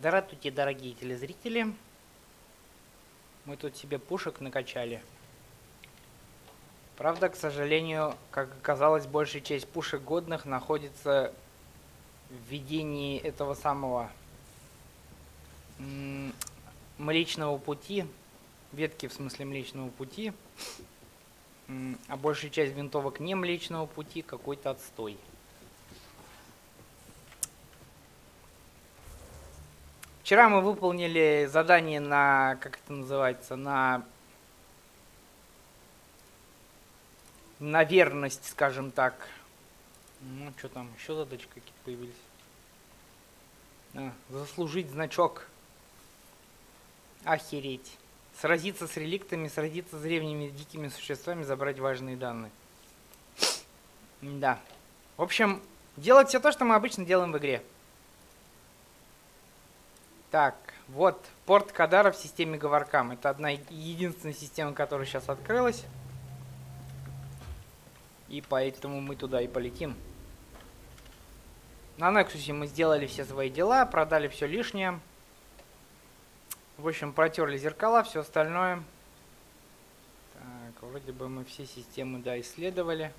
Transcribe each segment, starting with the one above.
Здравствуйте, дорогие телезрители. Мы тут себе пушек накачали. Правда, к сожалению, как оказалось, большая часть пушек годных находится в ведении этого самого Млечного Пути. Ветки, в смысле, Млечного Пути. А большая часть винтовок не Млечного Пути, какой-то отстой. Вчера мы выполнили задание на, как это называется, на верность, скажем так. Ну, что там, еще задачки какие-то появились. Заслужить значок. Охереть. Сразиться с реликтами, сразиться с древними дикими существами, забрать важные данные. Да. В общем, делать все то, что мы обычно делаем в игре. Так, вот порт Кадара в системе Говоркам. Это одна единственная система, которая сейчас открылась. И поэтому мы туда и полетим. На Нексусе мы сделали все свои дела, продали все лишнее. В общем, протерли зеркала, все остальное. Так, вроде бы мы все системы, да, исследовали.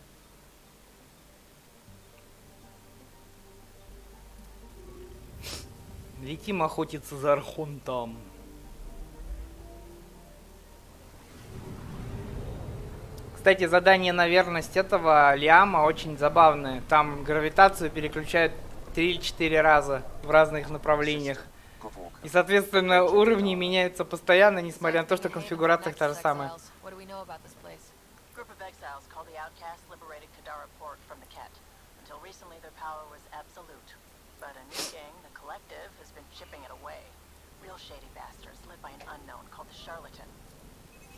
Летим охотиться за Архонтом. Кстати, задание на верность этого Лиама очень забавное. Там гравитацию переключают 3 или 4 раза в разных направлениях. И, соответственно, уровни меняются постоянно, несмотря на то, что конфигурация та же самая.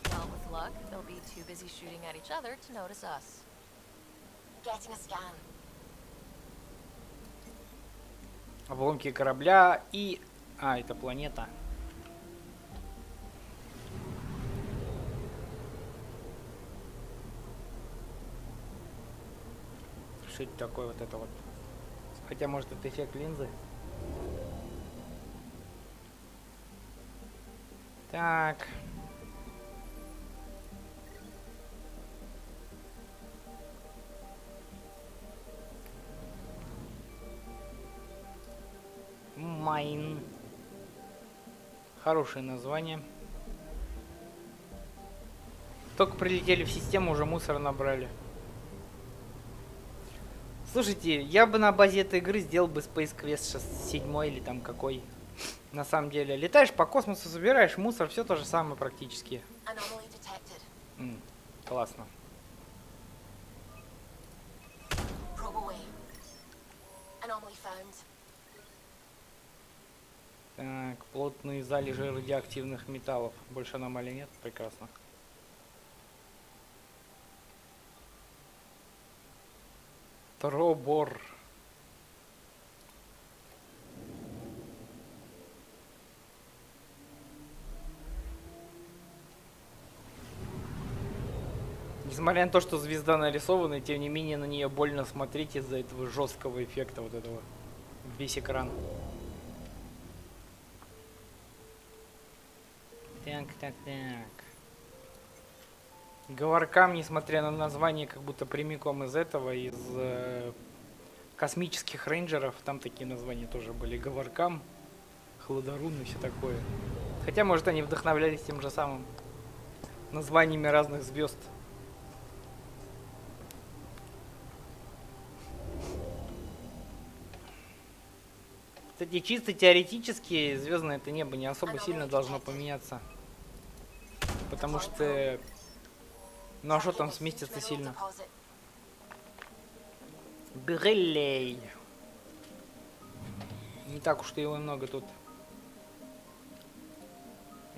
Well, with luck, they'll be too busy shooting at each other to notice us. Getting a scan. Обломки корабля и... это планета. Что это такое вот это вот? Хотя, может, это эффект линзы. Так. Майн. Хорошее название. Только прилетели в систему, уже мусор набрали. Слушайте, я бы на базе этой игры сделал бы Space Quest 7 или там какой. На самом деле. Летаешь по космосу, собираешь мусор, все то же самое практически. Классно. Так, плотные залежи радиоактивных металлов. Больше аномалий нет? Прекрасно. Тробор. Несмотря на то, что звезда нарисована, тем не менее на нее больно смотреть из-за этого жесткого эффекта вот этого. Весь экран. Так. Говоркам, несмотря на название, как будто прямиком из этого, из космических рейнджеров, там такие названия тоже были. Говоркам, Хладорун и все такое. Хотя, может, они вдохновлялись тем же самым названиями разных звезд. Кстати, чисто теоретически звездное это небо не особо сильно должно поменяться. Потому что... Ну а что там сместится сильно? Брелей. Не так уж и его много тут.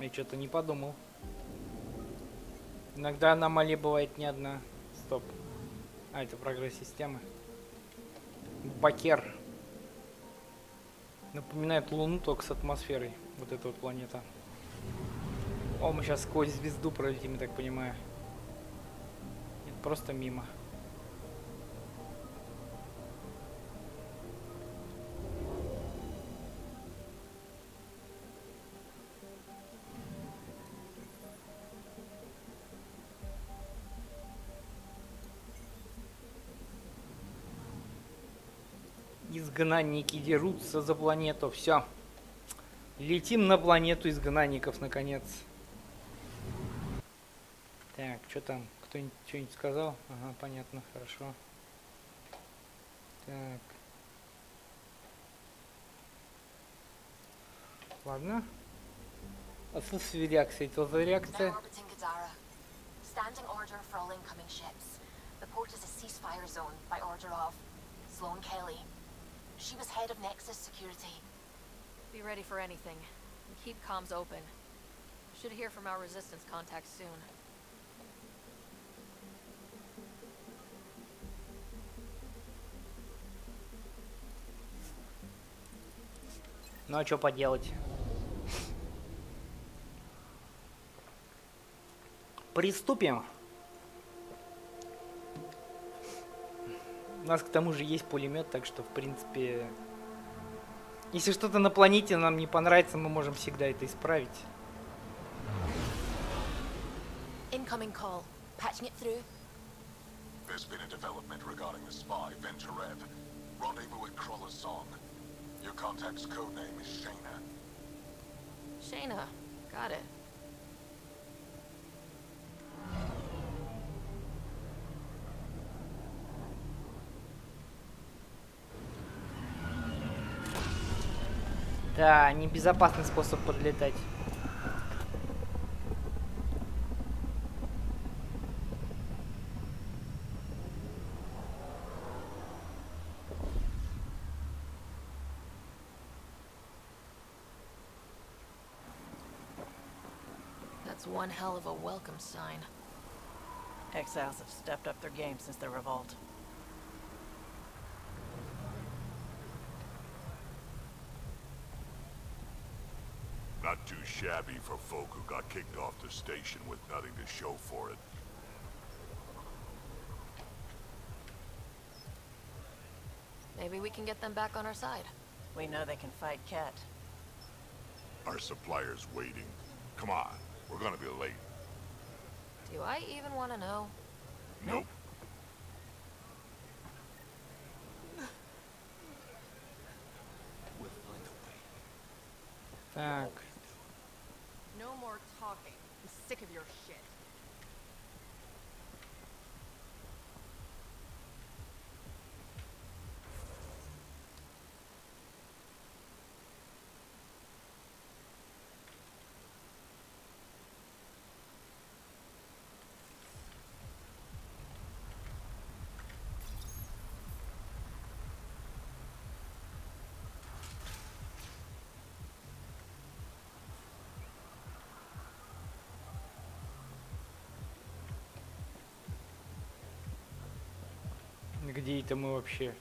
Я что-то не подумал. Иногда аномалия бывает не одна. Стоп. Это прогресс системы. Бакер. Напоминает Луну, только с атмосферой. Вот эта вот планета. О, мы сейчас сквозь звезду пролетим, я так понимаю. Нет, просто мимо. Изгнанники дерутся за планету. Все. Летим на планету изгнанников, наконец. Так, что там? Кто-нибудь что-нибудь сказал? Ага, понятно, хорошо. Так. Ладно. Отсутствие реакции. Это за реакция? Standing order for all incoming ships. The port is a ceasefire zone by order of Sloane Kelly. She was head of Nexus Security. Be ready for anything. And keep comms open. Should hear from our resistance contacts soon. Ну а что поделать? Приступим. У нас к тому же есть пулемет, так что в принципе, если что-то на планете нам не понравится, мы можем всегда это исправить. Incoming call. Patching it through. There's been a development regarding the spy, Venturev. Rendezvous at Crawler's Song. Your contact's codename is Shayna. Shayna. Got it. Да, небезопасный способ подлетать. That's one hell of a welcome sign. Exiles have stepped up their game since the revolt. Not too shabby for folk who got kicked off the station with nothing to show for it. Maybe we can get them back on our side. We know they can fight Ket. Our supplier's waiting. Come on, we're gonna be late. Do I even want to know? Nope. Так. No more talking. I'm sick of your shit. Где это мы вообще?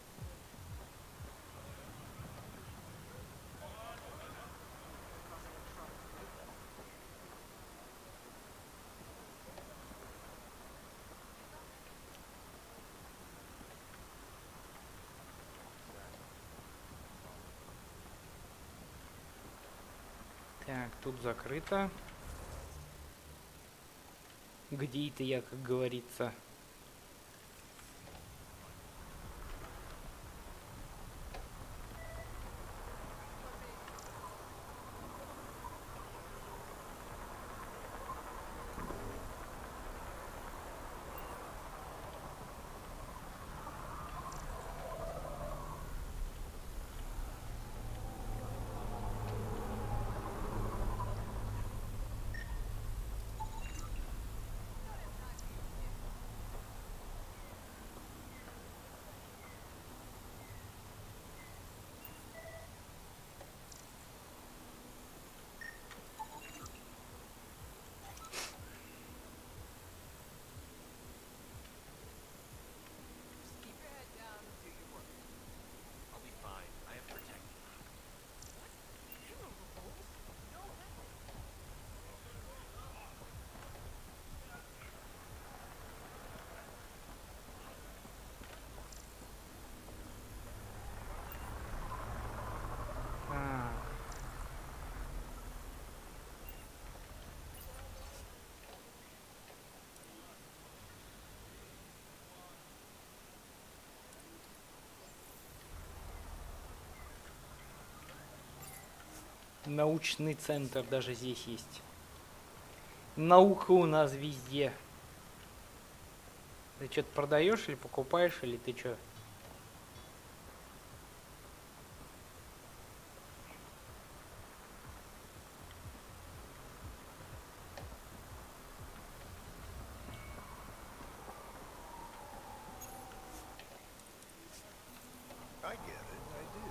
Так, тут закрыто. Где это я, как говорится? Научный центр даже здесь есть. Наука у нас везде. Ты что-то продаешь или покупаешь, или ты что? I get it, I do.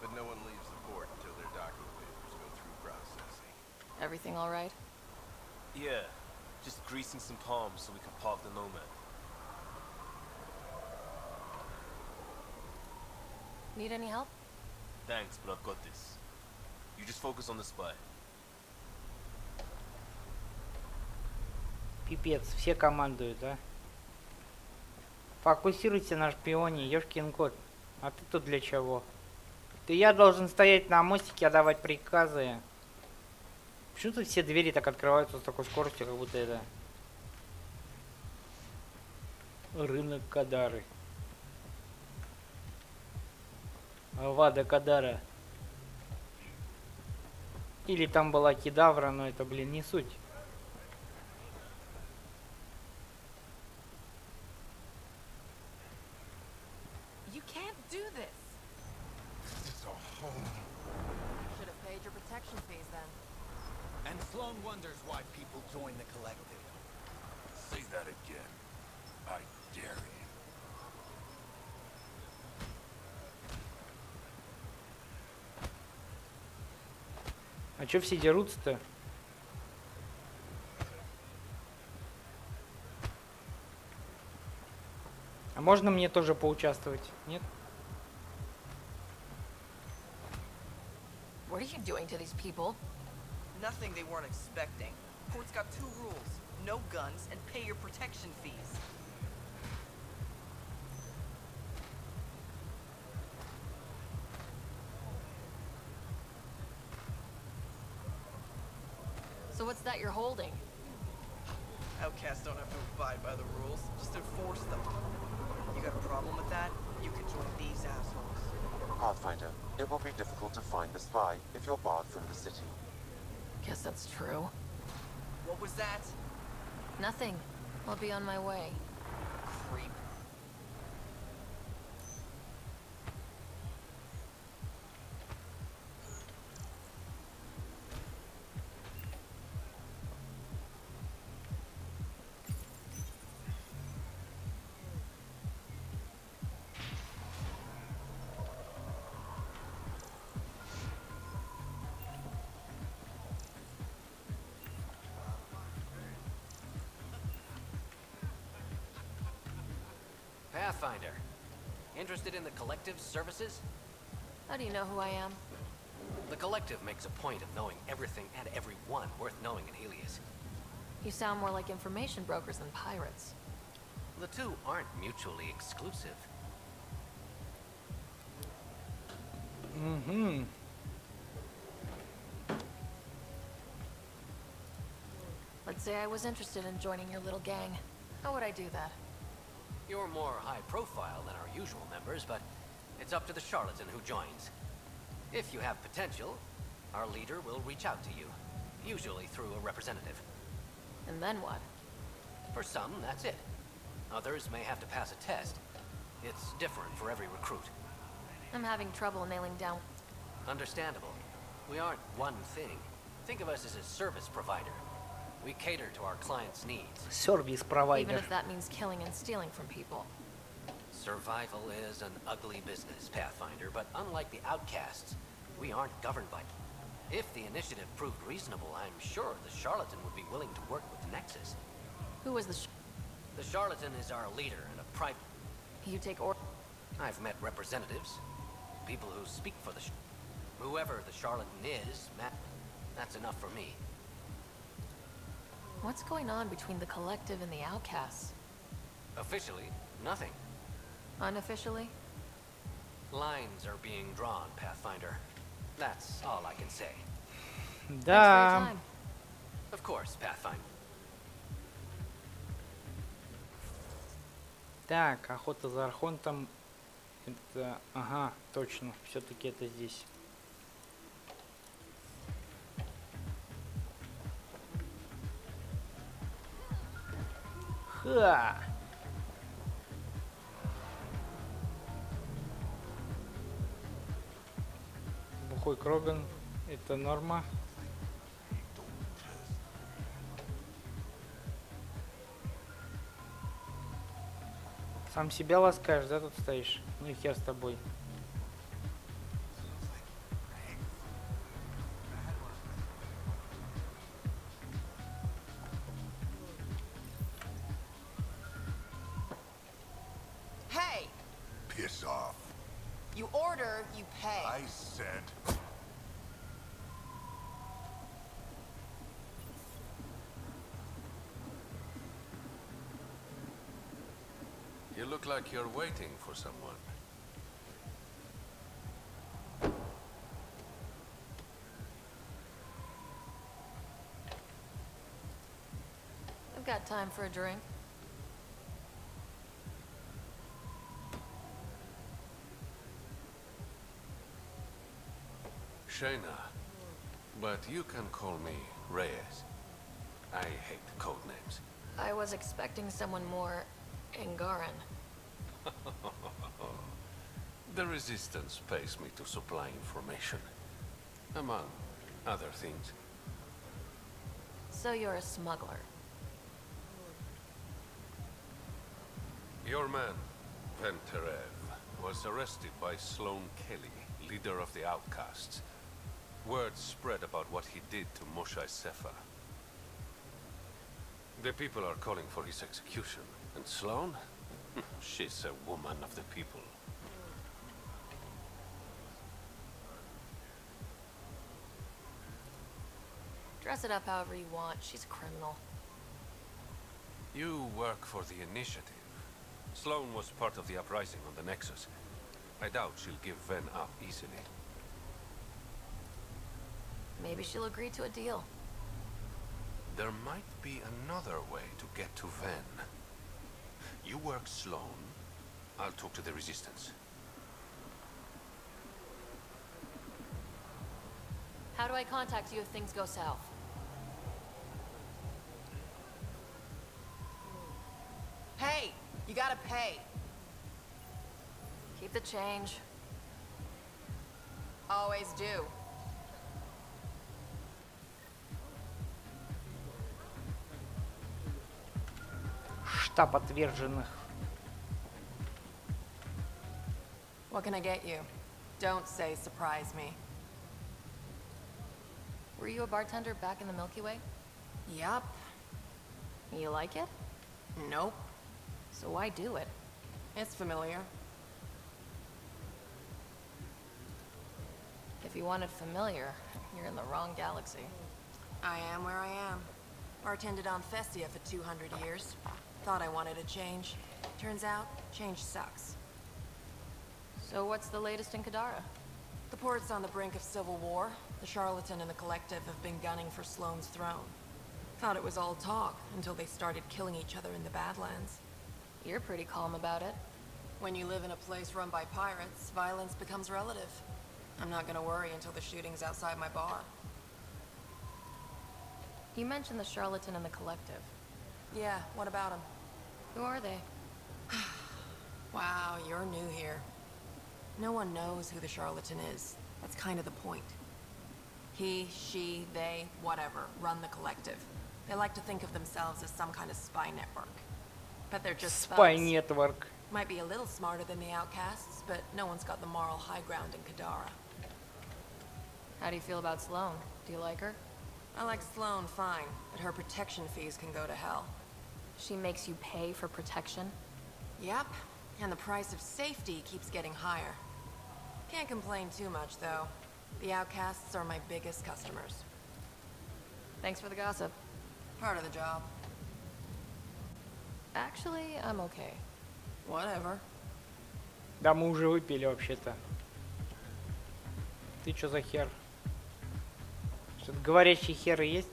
But no one leaves the port until their docking papers go through processing. Everything all right? Yeah, just greasing some palms so we can park the Nomad. Need any help? Thanks, but I've got this. You just focus on the spy. Пипец, все командуют, да? Фокусируйся на шпионе, ёшкин кот. А ты тут для чего? Я должен стоять на мостике, отдавать приказы. Почему-то все двери так открываются с такой скоростью, как будто это рынок Кадары. Авада Кадара. Или там была Кедавра, но это, блин, не суть. You can't do this. It's a home. Should have paid your protection fees then. And Sloan wonders why people join the collective. Say that again. I dare you. А чё все дерутся-то? А можно мне тоже поучаствовать? Нет? What are you doing to these people? Nothing they weren't expecting. Port's got 2 rules. No guns and pay your protection fees. So what's that you're holding? Outcasts don't have to abide by the rules, just enforce them. You got a problem with that? You can join these assholes. Pathfinder, it will be difficult to find the spy if you're barred from the city. Guess that's true. What was that? Nothing. I'll be on my way. Creep. Pathfinder. Interested in the Collective's services? How do you know who I am? The Collective makes a point of knowing everything and everyone worth knowing in Helios. You sound more like information brokers than pirates. The two aren't mutually exclusive. Угу. Let's say I was interested in joining your little gang. How would I do that? You're more high profile than our usual members, but it's up to the charlatan who joins. If you have potential, our leader will reach out to you, usually through a representative. And then what? For some, that's it. Others may have to pass a test. It's different for every recruit. I'm having trouble nailing down. Understandable. We aren't one thing. Think of us as a service provider. We cater to our clients' needs. Сервис Even провайдер. if that means killing and stealing from people. Survival is an ugly business, Pathfinder, but unlike the outcasts, we aren't governed by... If the initiative proved reasonable, I'm sure the charlatan would be willing to work with the Nexus. Who was The charlatan is our leader and a private... You take or... I've met representatives, people who speak for the... Whoever the charlatan is, that's enough for me. What's going on between the Collective and the outcasts? Officially, nothing. Unofficially? Lines are being drawn, Pathfinder. That's all I can say. Thanks for your Да. time. Of course, Pathfinder. Так, охота за Архонтом. Это... Ага, точно. Все-таки это здесь. Ха! Бухой Кроган. Это норма. Сам себя ласкаешь, да, тут стоишь? Ну и хер с тобой. Hey! Piss off. You order, you pay. I said... You look like you're waiting for someone. I've got time for a drink. Shayna, but you can call me Reyes. I hate code names. I was expecting someone more Angaran. The Resistance pays me to supply information, among other things. So you're a smuggler. Your man, Venterev, was arrested by Sloan Kelly, leader of the Outcasts. Word spread about what he did to Moshe Sefer. The people are calling for his execution. And Sloan? She's a woman of the people. Dress it up however you want. She's a criminal. You work for the Initiative. Sloan was part of the uprising on the Nexus. I doubt she'll give Ven up easily. Maybe she'll agree to a deal. There might be another way to get to Ven. You work Sloan. I'll talk to the Resistance. How do I contact you if things go south? Hey! You gotta pay. Keep the change. Always do. Штаб отверженных. What can I get you? Don't say surprise me. Were you a bartender back in the Milky Way? Yup. You like it? Nope. So why do it? It's familiar. If you wanted familiar, you're in the wrong galaxy. I am where I am. Bartended on Festia for 200 years. Thought I wanted a change. Turns out, change sucks. So what's the latest in Kadara? The port's on the brink of civil war. The Charlatan and the Collective have been gunning for Sloane's throne. Thought it was all talk until they started killing each other in the Badlands. You're pretty calm about it. When you live in a place run by pirates, violence becomes relative. I'm not gonna worry until the shooting's outside my bar. You mentioned the Charlatan and the Collective. Yeah, what about them? Who are they? Wow, you're new here. No one knows who the Charlatan is. That's kind of the point. He, she, they, whatever, run the Collective. They like to think of themselves as some kind of spy network. But they're just Spy thugs. network. Might be a little smarter than the Outcasts, but no one's got the moral high ground in Kadara. How do you feel about Sloane? Do you like her? I like Sloane fine, but her protection fees can go to hell. She makes you pay for protection? Yep, and the price of safety keeps getting higher. Can't complain too much, though. The Outcasts are my biggest customers. Thanks for the gossip. Part of the job. Actually, I'm okay. Whatever. Да, мы уже выпили вообще-то. Ты чё за хер? Что-то говорящий хер есть?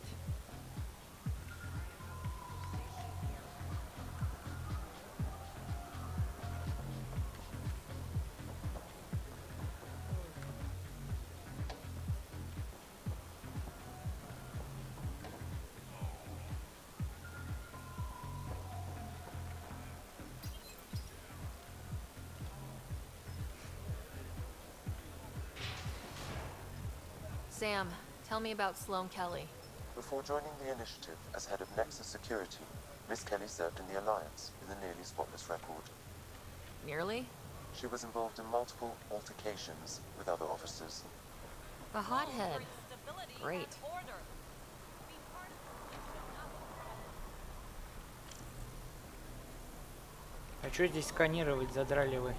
Sam, tell me about Sloane Kelly. Before joining the initiative as head of Nexus Security, Miss Kelly served in the Alliance with a nearly spotless record. Nearly? She was involved in multiple altercations with other officers. A hothead. Great. А что здесь сканировать, задрали вы?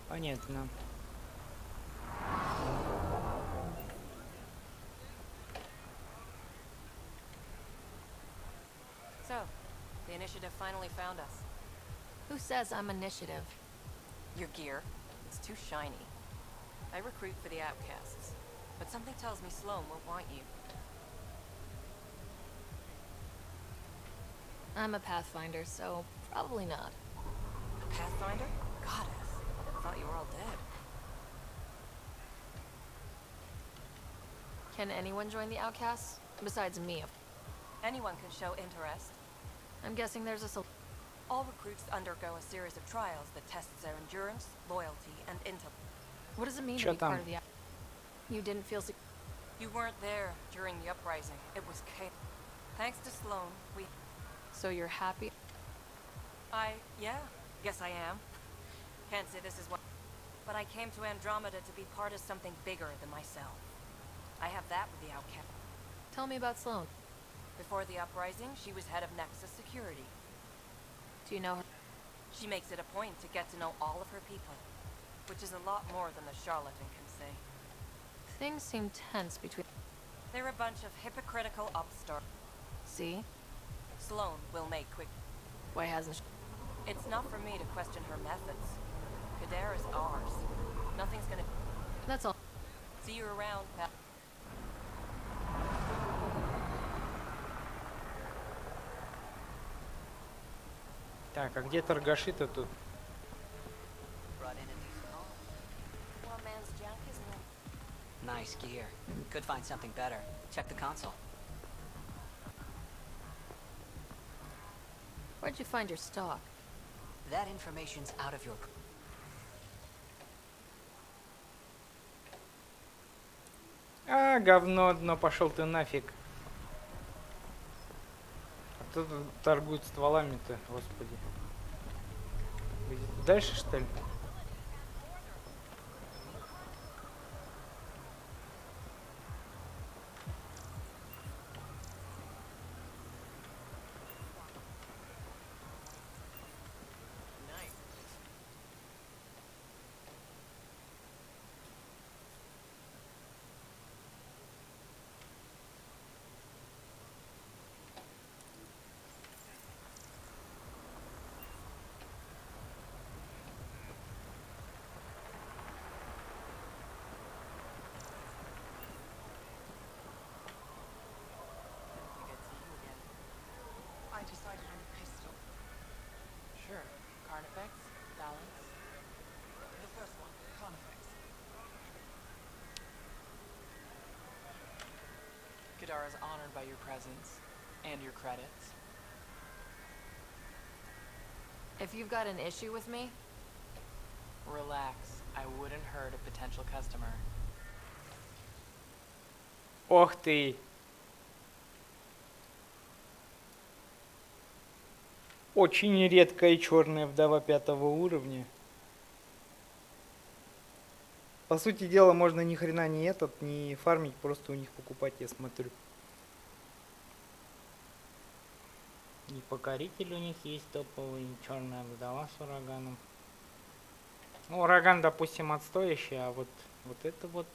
Понятно. So, the initiative finally found us. Who says I'm initiative? Your gear, it's too shiny. I recruit for the outcasts, but something tells me Sloane won't want you. I'm a Pathfinder, so probably not. A Pathfinder? Goddess. I thought you were all dead. Can anyone join the outcasts? Besides me. Anyone can show interest. I'm guessing there's a All recruits undergo a series of trials that tests their endurance, loyalty, and intellect. What does it mean Чё to be там? part of the You didn't feel You weren't there during the uprising. It was chaos. Thanks to Sloane, we... So you're happy? Yeah, guess I am. Can't say this is what... But I came to Andromeda to be part of something bigger than myself. I have that with the outcast. Tell me about Sloane. Before the uprising, she was head of Nexus Security. Do you know her? She makes it a point to get to know all of her people, which is a lot more than the charlatan can say. Things seem tense between... They're a bunch of hypocritical upstarts. See? Sloane will make quick... Why hasn't she... It's not for me to question her methods. Kadar is ours. Nothing's gonna... That's all. See you around, Pat. Так, а где торгаши-то тут? One man's junk isn't Nice gear. Could find something better. Check the console. Where'd you find your stock? That information's out of your... А, говно одно, пошел ты нафиг. А кто тут торгует стволами-то, господи. Где-то дальше, что ли? Sure. Carnifex, balance. The first one, Carnifex. Kadar is honored by your presence and your credits. If you've got an issue with me, Relax. I wouldn't hurt a potential customer. Ох ты! Очень редкая черная вдова 5-го уровня. По сути дела, можно ни хрена не фармить, просто у них покупать, я смотрю. И покоритель у них есть топовый, черная вдова с ураганом. Ну, ураган, допустим, отстоящий, а вот это вот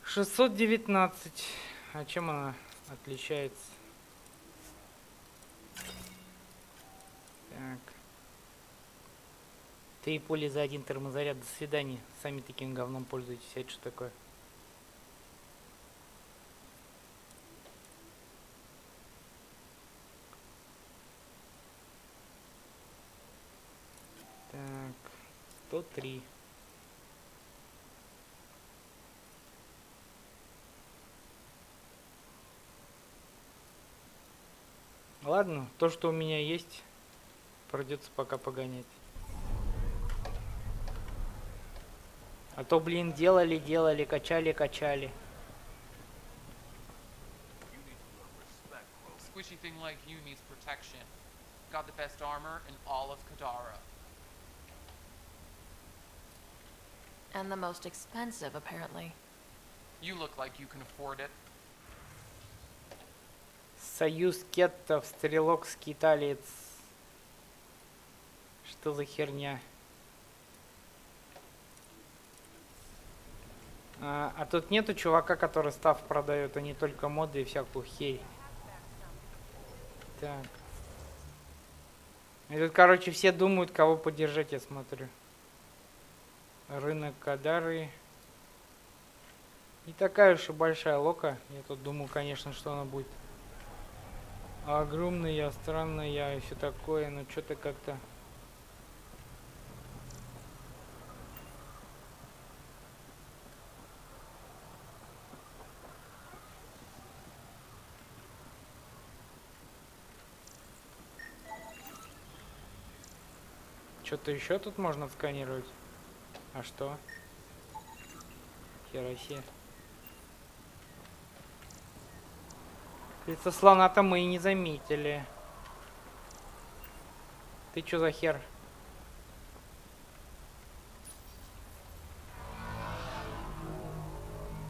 619. А чем она отличается? Так. 3 пули за 1 термозаряд. До свидания. Сами таким говном пользуетесь. Это что такое? Так. 103. ладно, то, что у меня есть, придется пока погонять. А то, блин, делали, качали. Squishy thing like you needs protection. Got the best armor in all of Kadara. And the most expensive, apparently. You look like you can afford it. Союз кеттов, стрелок, скиталец. Что за херня? А тут нету чувака, который став продает, а не только моды и всякую херь. Так. И тут, короче, все думают, кого поддержать, я смотрю. Рынок Кадары. Не такая уж и большая лока. Я тут думаю, конечно, что она будет огромная, странная и все такое, но что-то как-то... Что-то еще тут можно сканировать? А что? Хероси. Лицо слона-то мы и не заметили. Ты чё за хер?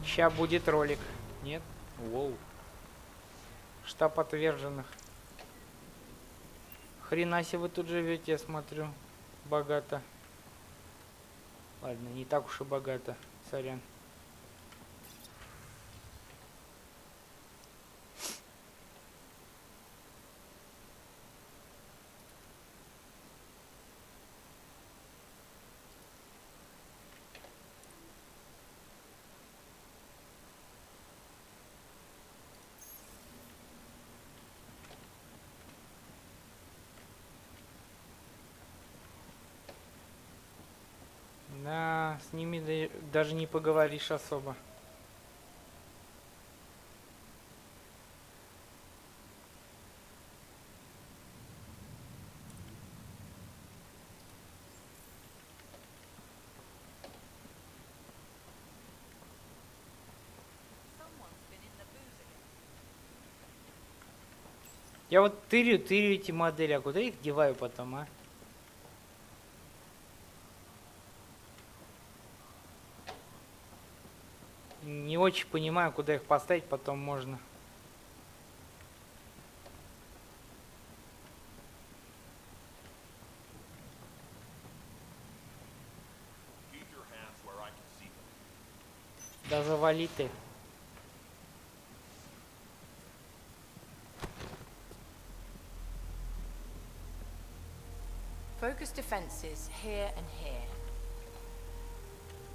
Ща будет ролик. Нет? Воу. Штаб отверженных. Хрена себе вы тут живете, я смотрю. Богато. Ладно, не так уж и богато. Сорян. Да, с ними даже не поговоришь особо. Я вот тырю эти модели, а куда их деваю потом, а? Не очень понимаю, куда их поставить потом можно. Да завали ты. Focus defenses here and here.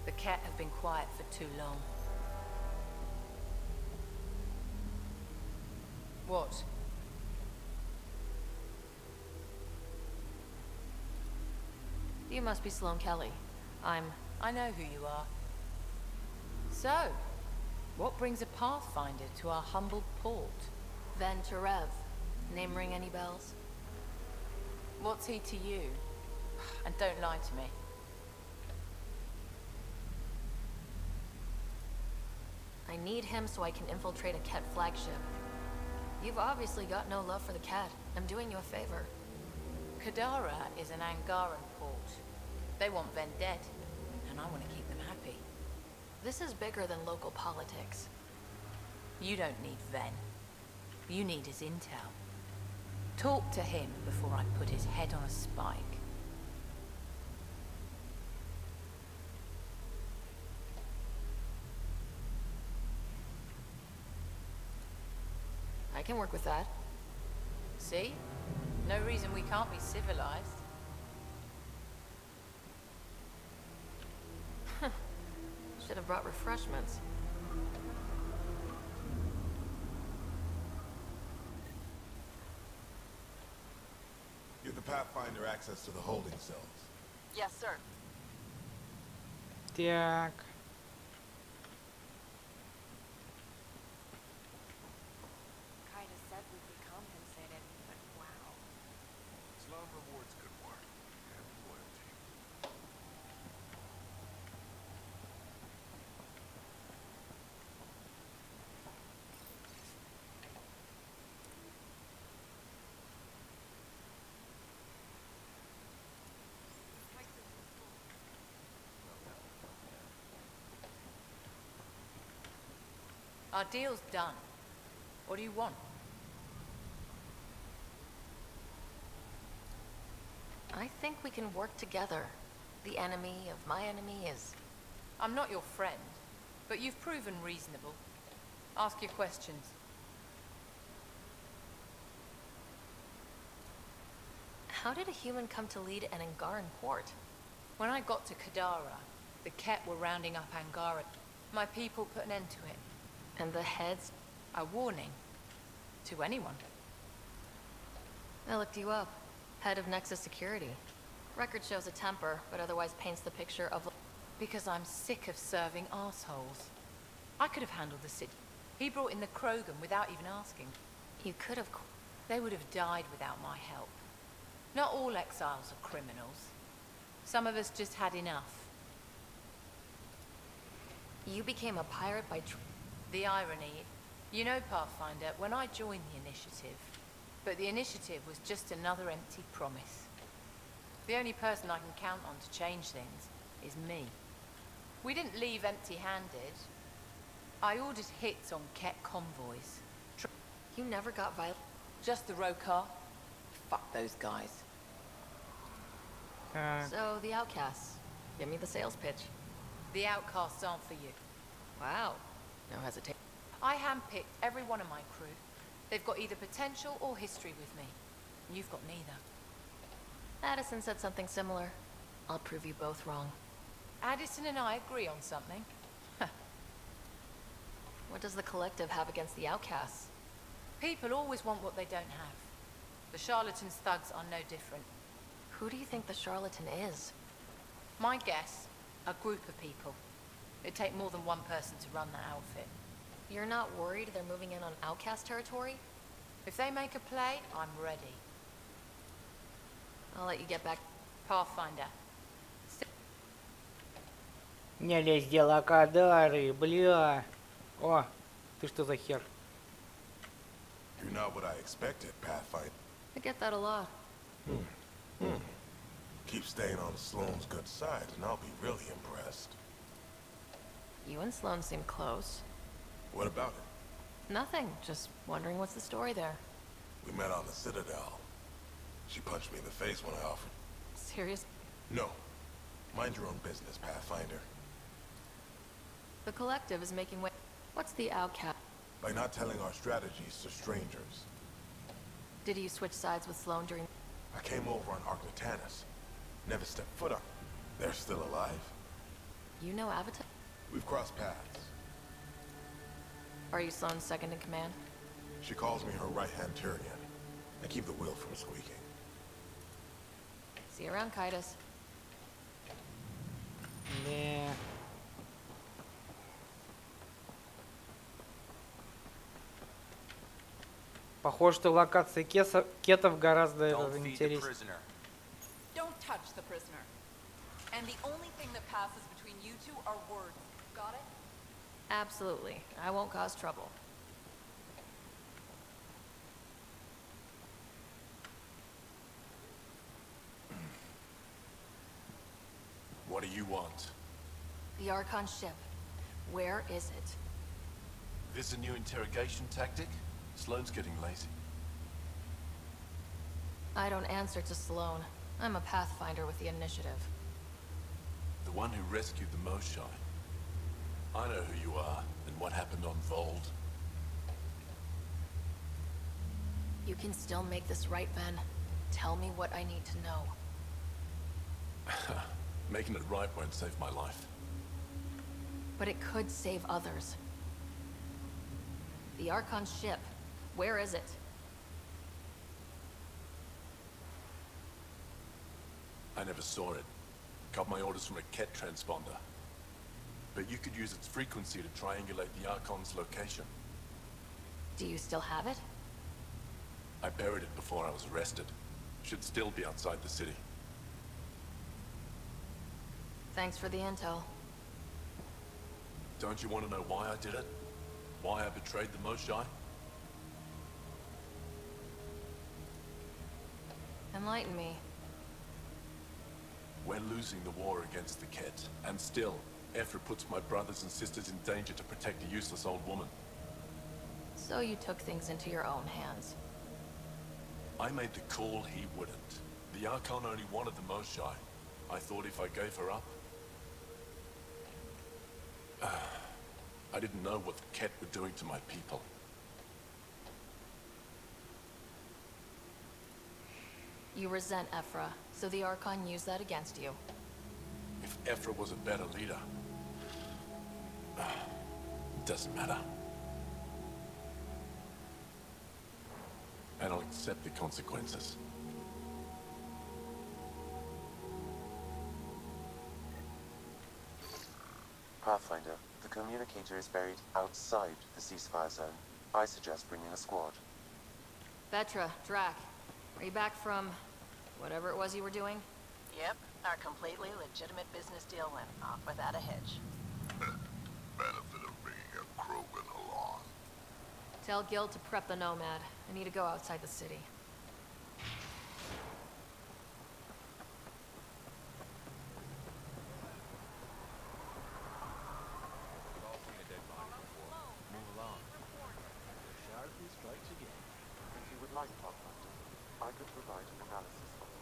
The cat have been quiet for too long. What? You must be Sloane Kelly. I know who you are. So, what brings a pathfinder to our humble port? Venturev. Name ring any bells? What's he to you? And don't lie to me. I need him so I can infiltrate a Ket flagship. You've obviously got no love for the Ket. I'm doing you a favor. Kadara is an Angaran port. They want Ven dead, and I want to keep them happy. This is bigger than local politics. You don't need Ven. You need his intel. Talk to him before I put his head on a spike. I can work with that. See? No reason we can't be civilized. Should have brought refreshments. Give the Pathfinder access to the holding cells. Yes, sir. Так. Kaida said we'd be compensated, but Our deal's done. What do you want? I think we can work together. The enemy of my enemy is... I'm not your friend, but you've proven reasonable. Ask your questions. How did a human come to lead an Angaran port? When I got to Kadara, the Ket were rounding up Angara. My people put an end to it. And the heads? A warning. To anyone. I looked you up. Head of Nexus Security. Record shows a temper, but otherwise paints the picture of... Because I'm sick of serving assholes. I could have handled the city. He brought in the Krogan without even asking. You could have... They would have died without my help. Not all exiles are criminals. Some of us just had enough. You became a pirate by... The irony... You know, Pathfinder, when I joined the Initiative... But the Initiative was just another empty promise. The only person I can count on to change things is me. We didn't leave empty-handed. I ordered hits on Ket convoys. You never got violent. Just the Rokar. Fuck those guys. So, the outcasts. Give me the sales pitch. The outcasts aren't for you. Wow. No hesitation. I handpicked every one of my crew. They've got either potential or history with me. You've got neither. Addison said something similar. I'll prove you both wrong. Addison and I agree on something. What does the Collective have against the outcasts? People always want what they don't have. The Charlatans' thugs are no different. Who do you think the Charlatan is? My guess, a group of people. It'd take more than one person to run that outfit. You're not worried they're moving in on outcast territory? If they make a play, I'm ready. I'll let you get back. Pathfinder. Не лезь, дела Кадары, бля. О, ты что за хер? You're not what I expected, Pathfinder. I get that a lot. Keep staying on Sloane's good side, and I'll be really impressed. You and Sloane seem close. What about it? Nothing. Just wondering what's the story there. We met on the Citadel. She punched me in the face when I offered. Serious? No. Mind your own business, Pathfinder. The Collective is making way. What's the outcast? By not telling our strategies to strangers. Did you switch sides with Sloane during... I came over on Arcnatanus. Never stepped foot on. They're still alive. You know Avatar? We've crossed paths. Are you Sloane's second in command? She calls me her right-hand Tyrion. I keep the wheel from squeaking. See you around, Kaitis. Не. Похоже, что локация кетов гораздо интереснее. Don't touch the prisoner. And the only thing that passes between you two are words. Got it? Absolutely. I won't cause trouble. What do you want? The Archon ship. Where is it? This a new interrogation tactic? Sloane's getting lazy. I don't answer to Sloane. I'm a Pathfinder with the Initiative. The one who rescued the Moshae. I know who you are, and what happened on Vold. You can still make this right, Ben. Tell me what I need to know. Making it right won't save my life. But it could save others. The Archon ship. Where is it? I never saw it. Got my orders from a Ket transponder. But you could use its frequency to triangulate the Archon's location. Do you still have it? I buried it before I was arrested. Should still be outside the city. Thanks for the intel. Don't you want to know why I did it? Why I betrayed the Moshae? Enlighten me. We're losing the war against the Ket, and still, Ephra puts my brothers and sisters in danger to protect a useless old woman. So you took things into your own hands. I made the call, he wouldn't. The Archon only wanted the Moshae. I thought if I gave her up... I didn't know what the Ket were doing to my people. You resent Ephra, so the Archon used that against you. If Ephra was a better leader... it doesn't matter. And I'll accept the consequences. Pathfinder, the communicator is buried outside the ceasefire zone. I suggest bringing a squad. Vetra, Drac, are you back from whatever it was you were doing? Yep, our completely legitimate business deal went off without a hitch. Benefit of bringing a Krogan along. Tell Gil to prep the Nomad. I need to go outside the city. If you would like, Pathfinder, I could provide an analysis of the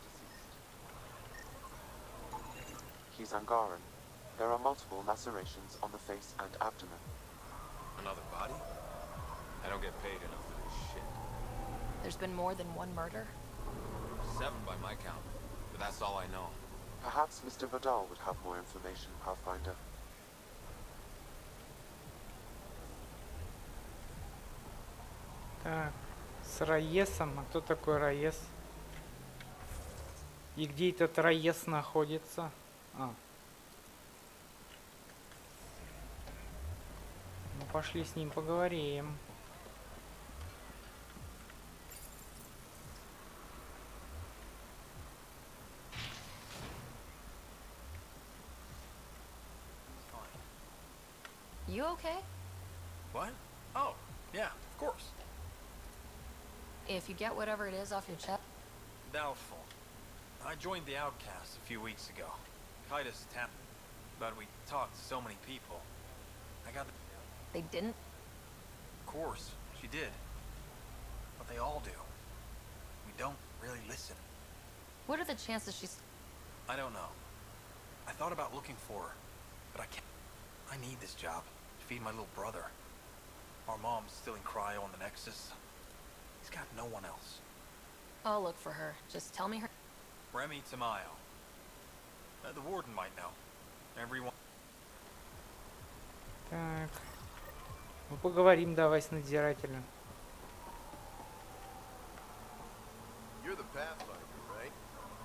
deceased. He's Angaran. There are multiple lacerations on the face and abdomen. Another body? I don't get paid enough for this shit. There's been more than one murder? 7 by my count, but that's all I know. Perhaps Mr. Vidal would have more information, Pathfinder. Так, с Раесом. А кто такой Раес? И где этот Раес находится? А. Ну, пошли с ним поговорим. You okay? What? Oh, yeah, of course. If you get whatever it is off your chest. Doubtful. I joined the Outcasts a few weeks ago. Titus tapped, but we talked to so many people. I got the... They didn't? Of course, she did. But they all do. We don't really listen. What are the chances she's... I don't know. I thought about looking for her, but I can't. I need this job to feed my little brother. Our mom's still in cryo on the Nexus. He's got no one else. I'll look for her. Just tell me her... Remy Tamayo. The warden might know. Everyone... Так. Ну, поговорим давай с надзирателем. You're the Pathfinder, right?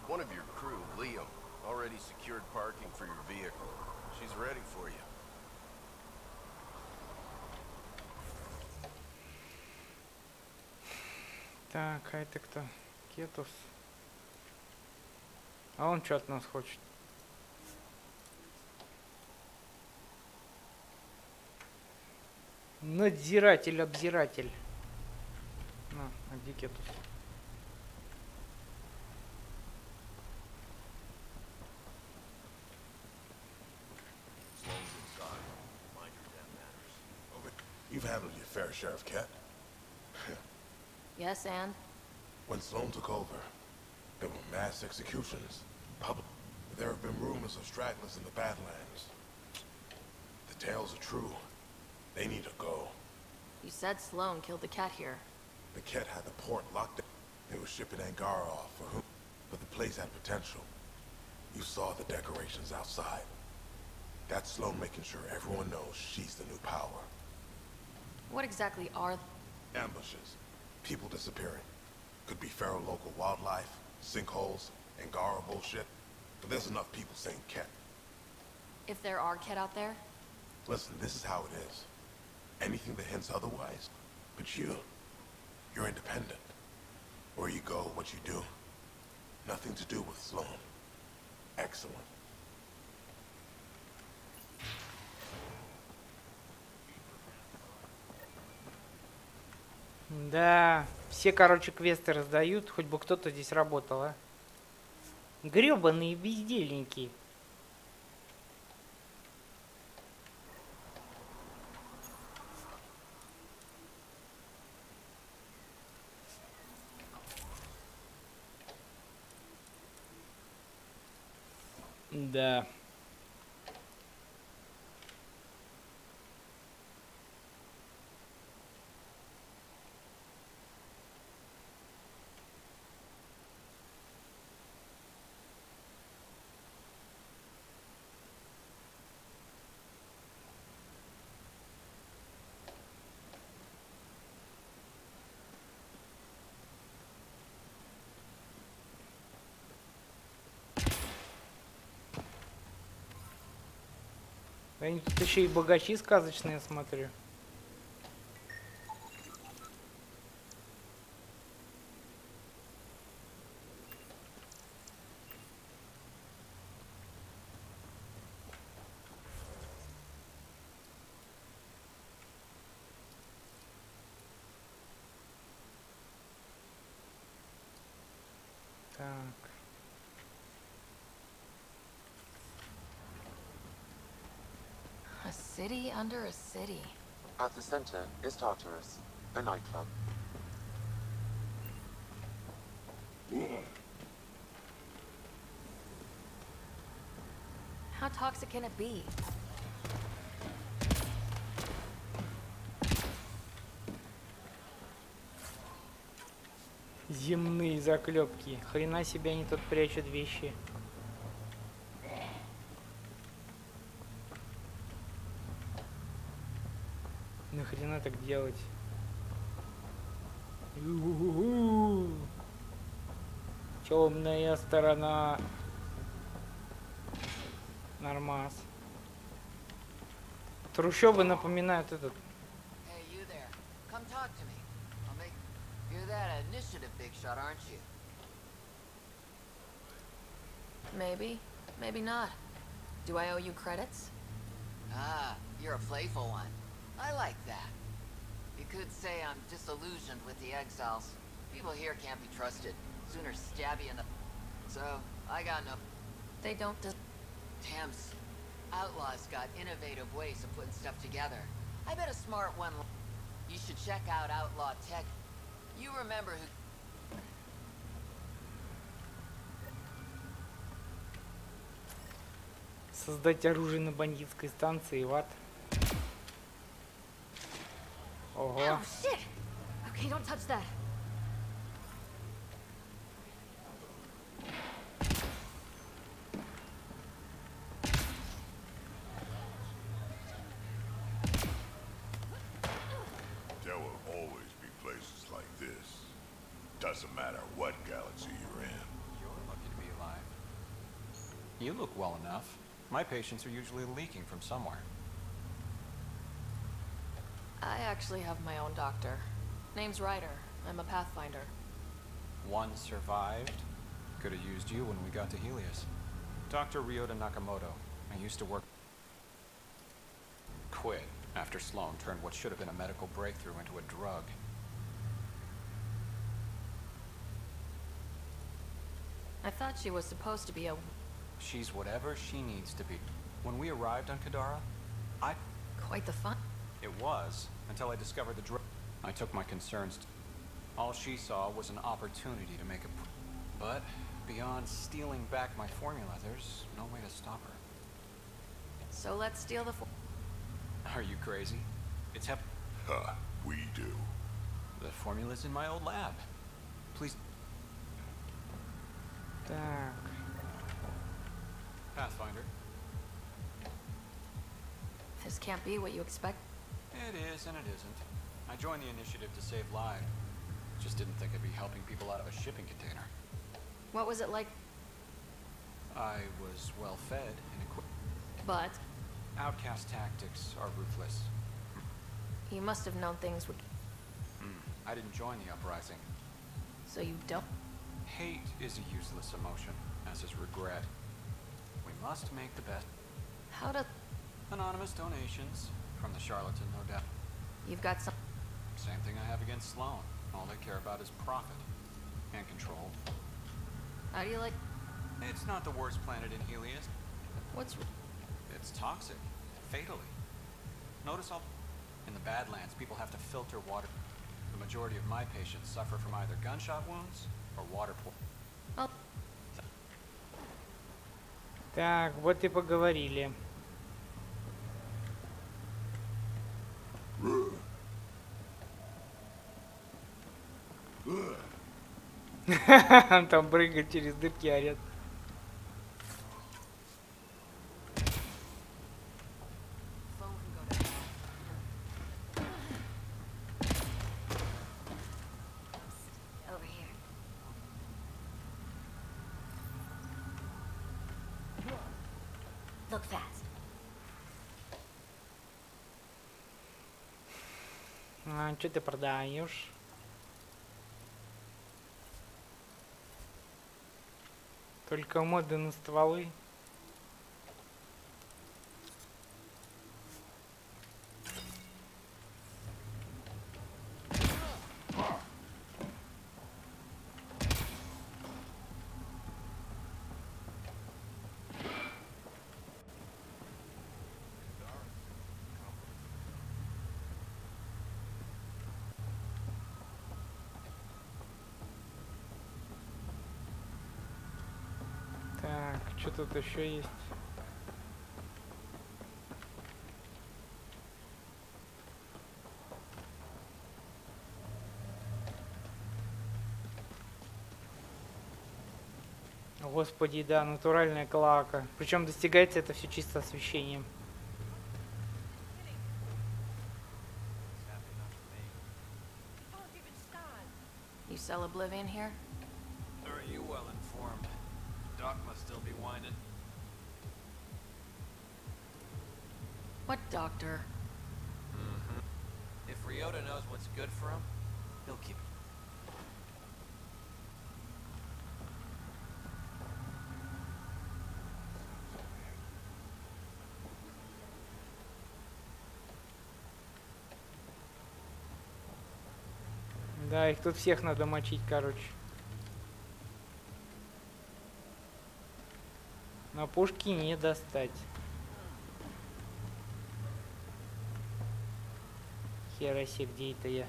One of your crew, Liam, already secured parking for your vehicle. She's ready for you. Так, а это кто? Кетус. А он что от нас хочет? Надзиратель, обзиратель. На, а где Кетус? You've handled your fair share of Ket. Yes, and? When Sloan took over, there were mass executions. There have been rumors of stragglers in the Badlands. The tales are true. They need to go. You said Sloan killed the cat here. The Ket had the port locked down. They were shipping Angara off for whom? But the place had potential. You saw the decorations outside. That's Sloan making sure everyone knows she's the new power. What exactly are... Ambushes. People disappearing. Could be feral local wildlife, sinkholes, Angara bullshit. But there's enough people saying Ket. If there are Ket out there? Listen, this is how it is. Anything that hints otherwise, but you're independent. Where you go, what you do. Nothing to do with Sloan. Excellent. Да, все, короче, квесты раздают, хоть бы кто-то здесь работал, а. Гребаные бездельники. Да. Они тут еще и богачи сказочные, смотрю. Так. A city under a city. At the center is Tartarus, a nightclub. How toxic can it be? Земные заклепки. Хрена себе они тут прячут вещи. Нахрена так делать? Темная сторона. Нормас. Трущобы напоминают этот. Hey, you there. Come talk to me. I'll make... You're that initiative big shot, aren't you? Maybe, maybe not. Do I owe you credits? Ah, you're a playful one. I like that. You could say I'm disillusioned with the exiles. People here can't be trusted. Sooner stab you in the... So, I got no... They don't Temps. Outlaws got innovative ways of putting stuff together. I bet a smart one... You should check out Outlaw Tech. You remember who... Создать оружие на бандитской станции, ват. Ого. Oh, shit! Okay, don't touch that. There will always be places like this. Doesn't matter what galaxy you're in. You're lucky to be alive. You look well enough. My patients are usually leaking from somewhere. I actually have my own doctor. Name's Ryder. I'm a Pathfinder. One survived. Could have used you when we got to Helios. Dr. Ryota Nakamoto. I used to work... Quit after Sloan turned what should have been a medical breakthrough into a drug. I thought she was supposed to be a... She's whatever she needs to be. When we arrived on Kadara, Quite the fun. It was, until I discovered the drug. I took my concerns to... All she saw was an opportunity to make a... But, beyond stealing back my formula, there's no way to stop her. So let's steal the... Are you crazy? It's Huh, we do. The formula's in my old lab. Please... Так. Pathfinder. This can't be what you expect. It is and it isn't. I joined the initiative to save lives. Just didn't think I'd be helping people out of a shipping container. What was it like? I was well fed and equipped. But... Outcast tactics are ruthless. You must have known things would... I didn't join the uprising. So you don't... Hate is a useless emotion, as is regret. We must make the best. How to... Anonymous donations from the charlatan, no doubt. You've got some... Same thing I have against Sloan. All they care about is profit and control. How do you like... It's not the worst planet in Helios. What's... It's toxic, fatally. Notice all... In the Badlands, people have to filter water. The majority of my patients suffer from either gunshot wounds or water poisoning. Oh. Так, вот и поговорили. Он там прыгает через дырки, орет. Over here. Look fast. А, что ты продаешь? Только моды на стволы. Так, что тут еще есть? Господи, да, натуральная клака. Причем достигается это все чисто освещением. You sell Oblivion here? Are you well informed? Doc must still be winding. What doctor? If Ryota knows what's good for him, he'll keep. Да, их тут всех надо мочить, короче. Но пушки не достать. Хераси, где это я?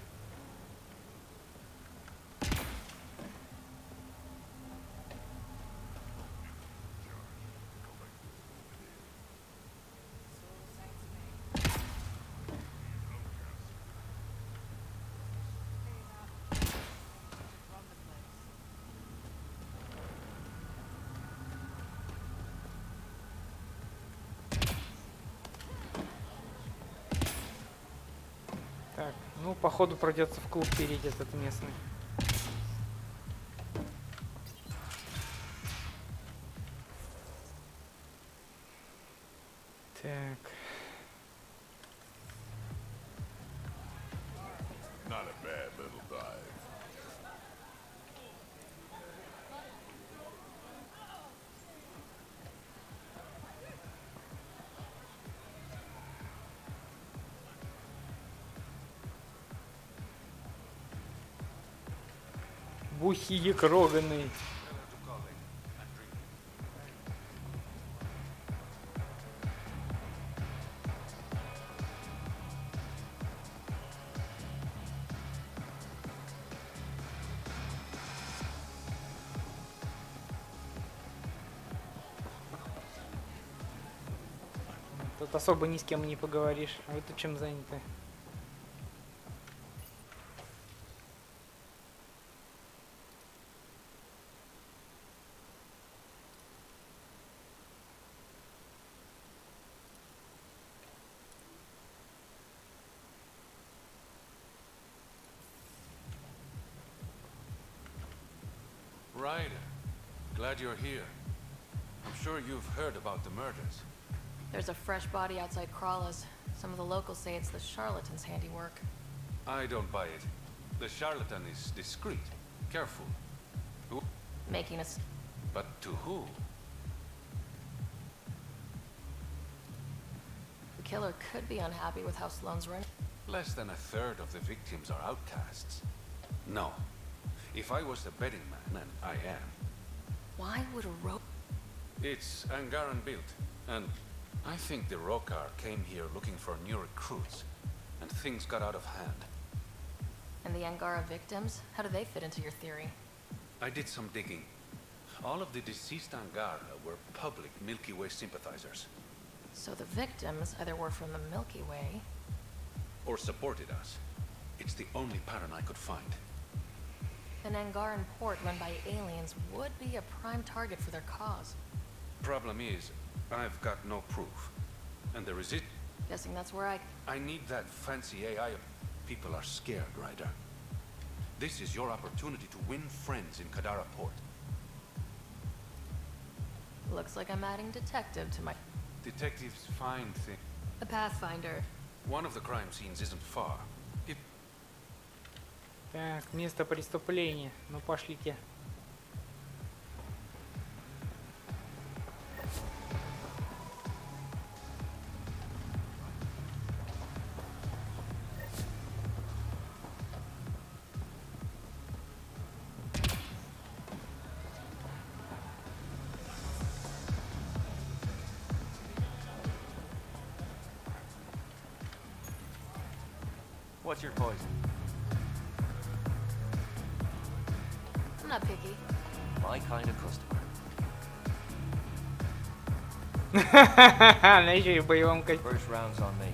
Так, ну, походу придется в клуб перейти этот местный. Так. Not a bad little dive. Бухие кроганые. Тут особо ни с кем не поговоришь. А вы тут чем заняты? Ryder, glad you're here. I'm sure you've heard about the murders. There's a fresh body outside Crawla's. Some of the locals say it's the charlatan's handiwork. I don't buy it. The charlatan is discreet, careful. Making us... But to who? The killer could be unhappy with how Sloane's running. Less than a third of the victims are outcasts. No. If I was the betting man, and I am... Why would a rope... It's Angaran built, and I think the Rokar came here looking for new recruits, and things got out of hand. And the Angara victims? How do they fit into your theory? I did some digging. All of the deceased Angara were public Milky Way sympathizers. So the victims either were from the Milky Way... or supported us. It's the only pattern I could find. An Angaran port run by aliens would be a prime target for their cause. Problem is, I've got no proof. And there is it. Guessing that's where I need that fancy AI. People are scared, Ryder. This is your opportunity to win friends in Kadara Port. Looks like I'm adding detective to my... Detectives find things. A pathfinder. One of the crime scenes isn't far. Так, место преступления. Ну, пошлите. What's your poison? I'm not picky. My kind of customer. Она еще и в боевом костюме. First round's on me.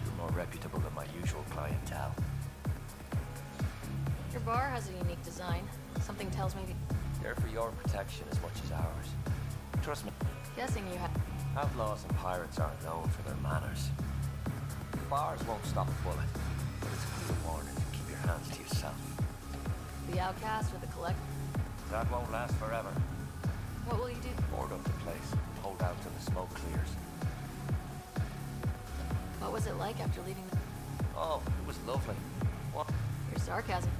You're more reputable than my usual clientele. Your bar has a unique design. Something tells me... They're for your protection as much as ours. Trust me. Guessing you have... Outlaws and pirates aren't known for their manners. Bars won't stop a bullet, but it's a good warning to keep your hands to yourself. The outcast or the collect... That won't last forever. What will you do? Board up the place. Hold out till the smoke clears. What was it like after leaving the... Oh, it was lovely. What? Your sarcasm.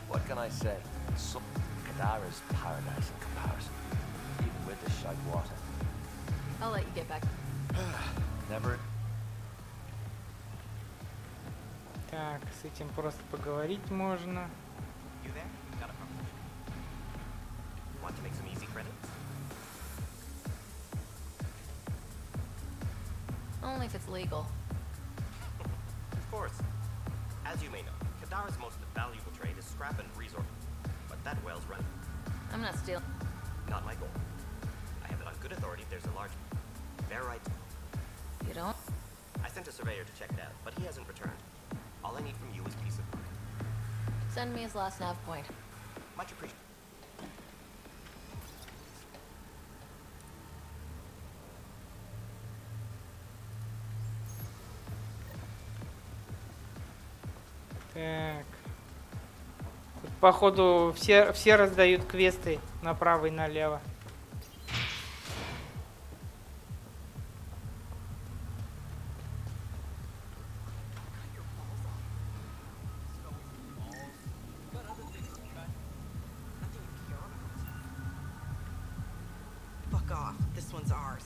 What can I say? Kadara's paradise in comparison. Even with the shite water. I'll let you get back. Never... Так, с этим просто поговорить можно. You there? Got a proposition. Want to make some easy credits? Only if it's legal. Of course. As you may know, Kadara's most valuable trade is scrap and resource. But that well's run. I'm not stealing. Not my goal. I have it on good authority there's a large... Barite. You don't? I sent a surveyor to check it out, but he hasn't returned. All I need from you is peace of mind. Send me his last nav point. Much appreciated. Так. Тут, походу, все раздают квесты направо и налево. Fuck off. This one's ours.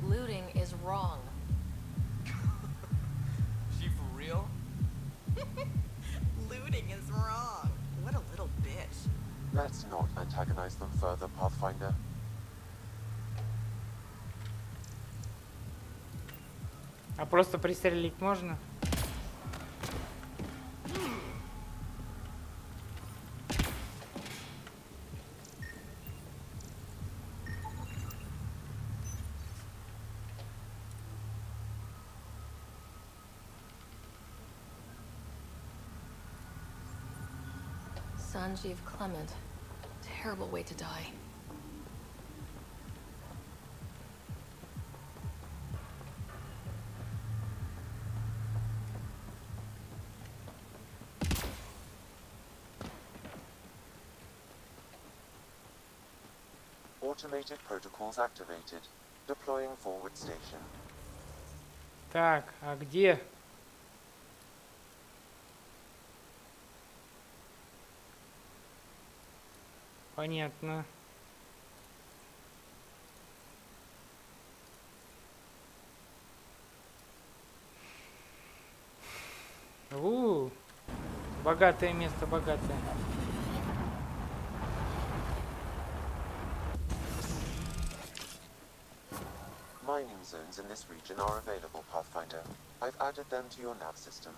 Looting is wrong. She for real? Looting is wrong. What a little bitch. Let's not antagonize them further, Pathfinder. А просто пристрелить можно? Sanjeev Clement. Terrible way to die. Automated protocols activated. Deploying forward station. Так, а где? Понятно. Богатое место, богатое. Mining zones in this region are available, Pathfinder. I've added them to your nav system.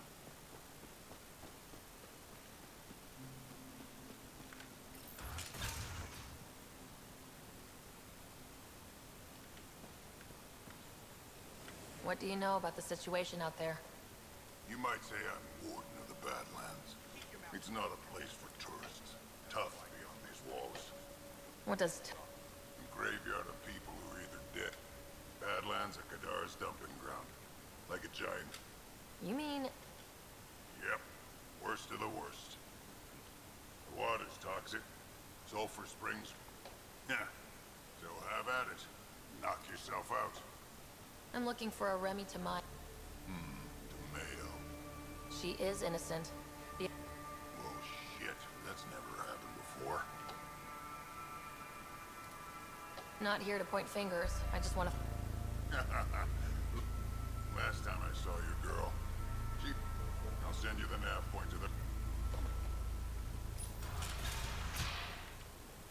What do you know about the situation out there? You might say I'm warden of the Badlands. It's not a place for tourists. Tough beyond these walls. What does A graveyard of people who are either dead. Badlands are Kadar's dumping ground. Like a giant. You mean... Yep. Worst of the worst. The water's toxic. Sulfur springs. Yeah. So have at it. Knock yourself out. I'm looking for a Remy to mine. Tomato. She is innocent. The Well, shit. That's never happened before. Not here to point fingers. I just want to... Last time I saw your girl. I'll send you the nav point to the...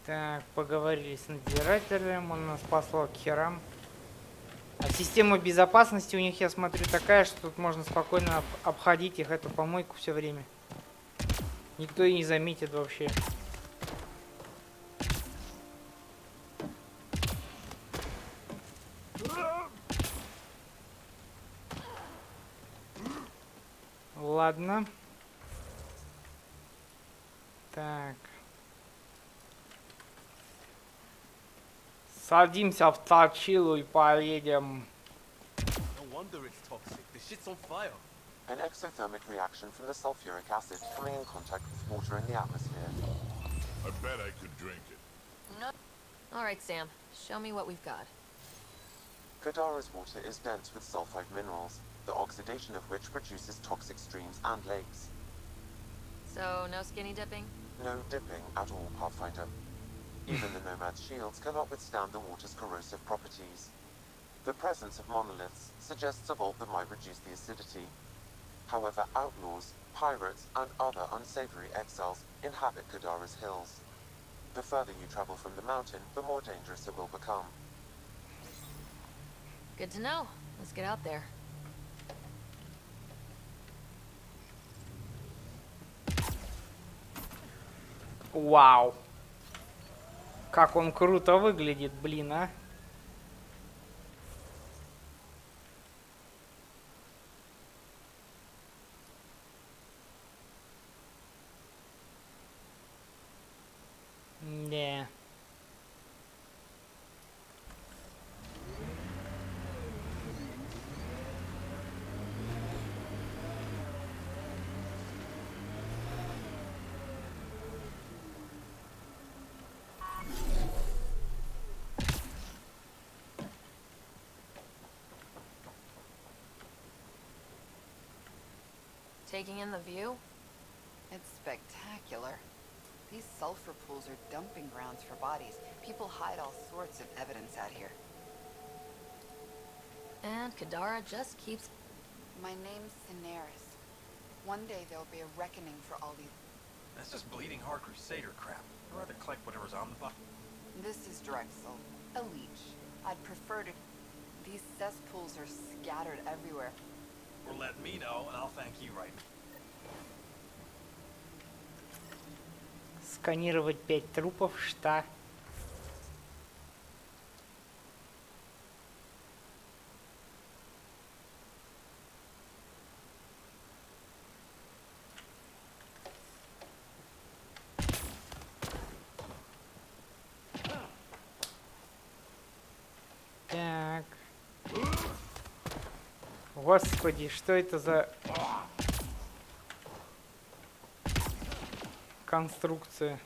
Так, поговорили с надзирателем, он нас послал к херам. А система безопасности у них, я смотрю, такая, что тут можно спокойно обходить их, эту помойку все время. Никто и не заметит вообще. Ладно. Так. Садимся в точилу и поедем. No wonder it's toxic. The shit's on fire. An exothermic reaction from the sulfuric acid coming in contact with water in the atmosphere. I bet I could drink it. No. All right, Sam. Show me what we've got. Kadara's water is dense with sulfide minerals, the oxidation of which produces toxic streams and lakes. So, no skinny dipping? No dipping at all, Pathfinder. Even the Nomad's shields cannot withstand the water's corrosive properties. The presence of monoliths suggests a vault that might reduce the acidity. However, outlaws, pirates, and other unsavory exiles inhabit Kadara's hills. The further you travel from the mountain, the more dangerous it will become. Good to know. Let's get out there. Вау. Как он круто выглядит, блин, а. Да. Taking in the view? It's spectacular. These sulfur pools are dumping grounds for bodies. People hide all sorts of evidence out here. And Kadara just keeps... My name's Cineris. One day there'll be a reckoning for all these... That's just bleeding heart crusader crap. I'd rather collect whatever's on the bus. This is Drexel, a leech. I'd prefer to... These cesspools are scattered everywhere. Or let me know, and I'll thank you right now. Сканировать 5 трупов, что? Так. Господи, что это за конструкция?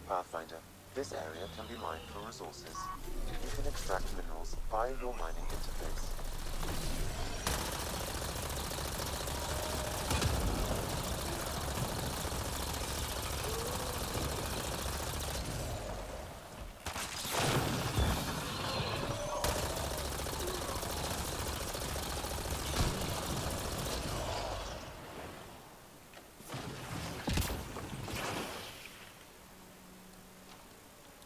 Pathfinder, this area can be mined for resources. You can extract minerals via your mining interface.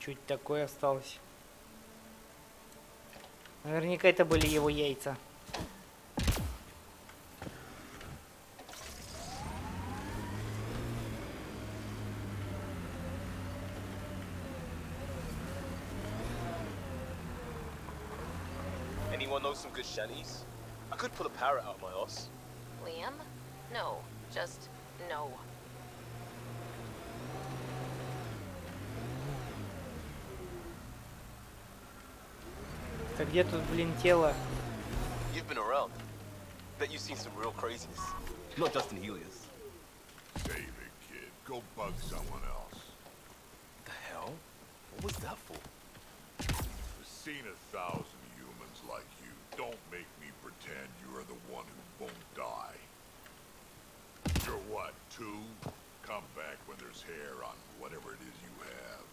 Чуть такое осталось. Наверняка это были его яйца. Anyone know some good shanties? I could pull a parrot out of my ass. Liam? No. Just no. Так где тут, блин, тело? You've been around. Bet you've seen some real craziness. Not Justin Helios. Save it, kid. Go bug someone else. The hell? What was that for? I've seen 1,000 humans like you. Don't make me pretend you are the one who won't die. You're what, 2? Come back when there's hair on whatever it is you have.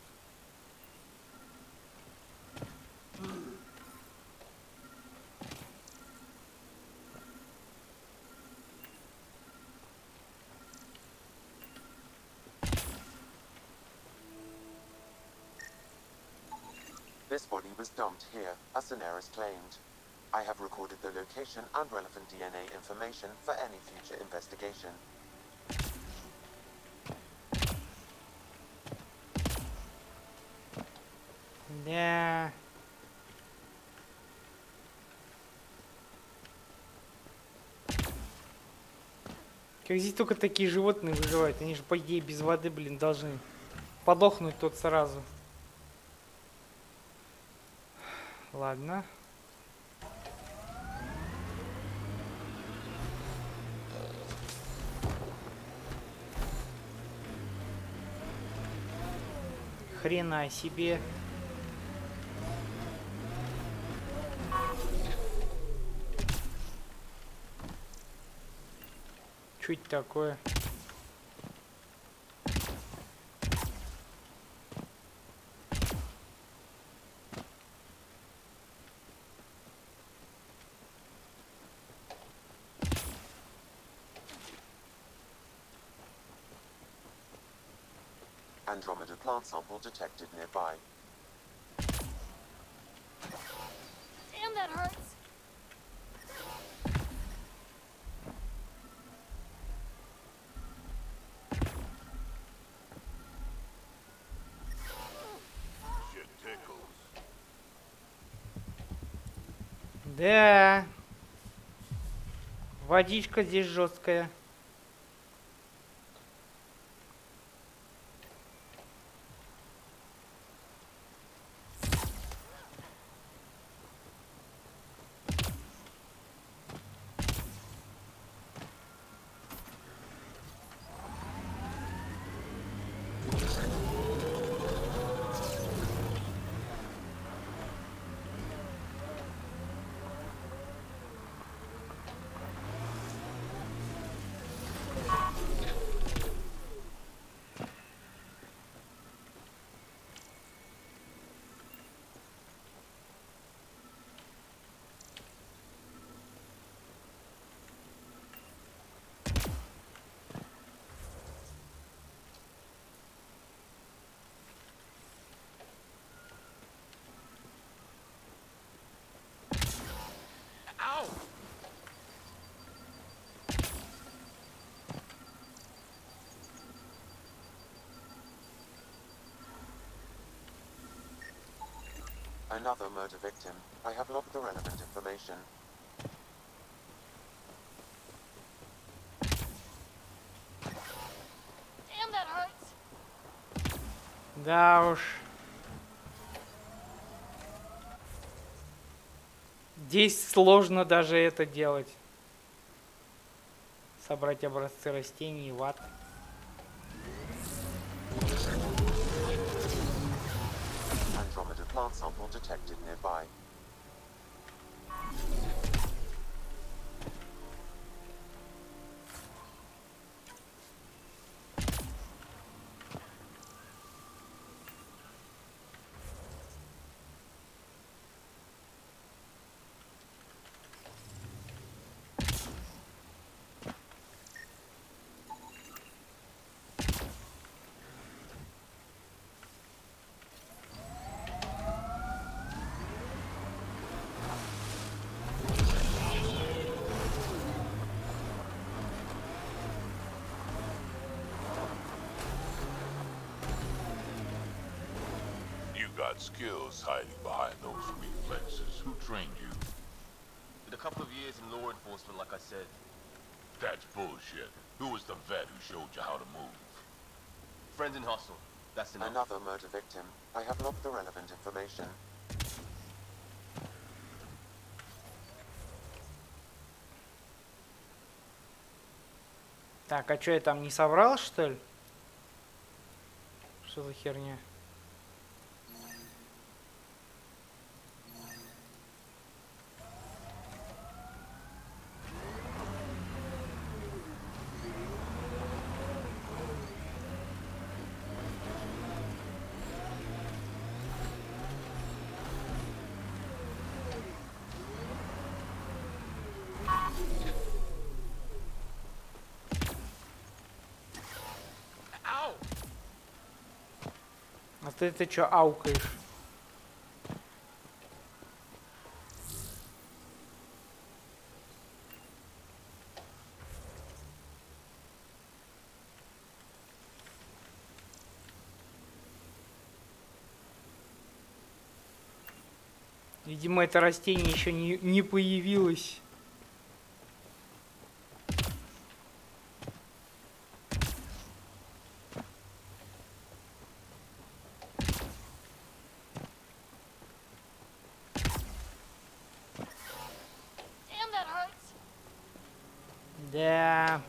This body was dumped here, as Daenerys claimed. I have recorded the location and relevant DNA information for any future investigation. Да. Как здесь только такие животные выживают? Они же, по идее, без воды, блин, должны подохнуть тут сразу. Ладно. Хрена себе. Чуть такое. Andromeda plant sample detected nearby. Damn, that hurts. Shit tickles. Да. Водичка здесь жесткая. Another murder victim. I have logged the relevant information. Damn, that hurts. Да уж. Здесь сложно даже это делать. Собрать образцы растений, ват. Andromeda plant sample detected nearby. you've got skills hiding behind those reflexes. Who trained you? Did a couple of years in law enforcement, like I said. That's bullshit. Who was the vet who showed you how to move? Friend in hustle. That's enough. Another murder victim. I have logged the relevant information. Так, а что я там не соврал, что ли? Что за херня? А ты чё аукаешь? Видимо, это растение еще не появилось. Да.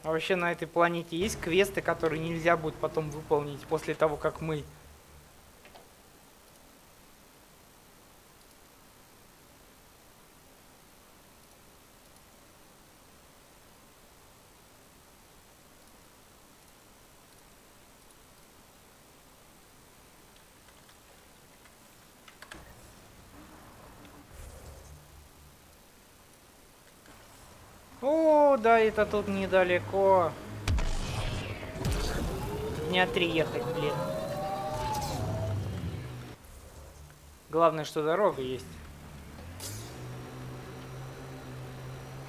А вообще на этой планете есть квесты, которые нельзя будет потом выполнить после того, как мы... О, да, это тут недалеко. Дня 3 ехать, блин. Главное, что дорога есть.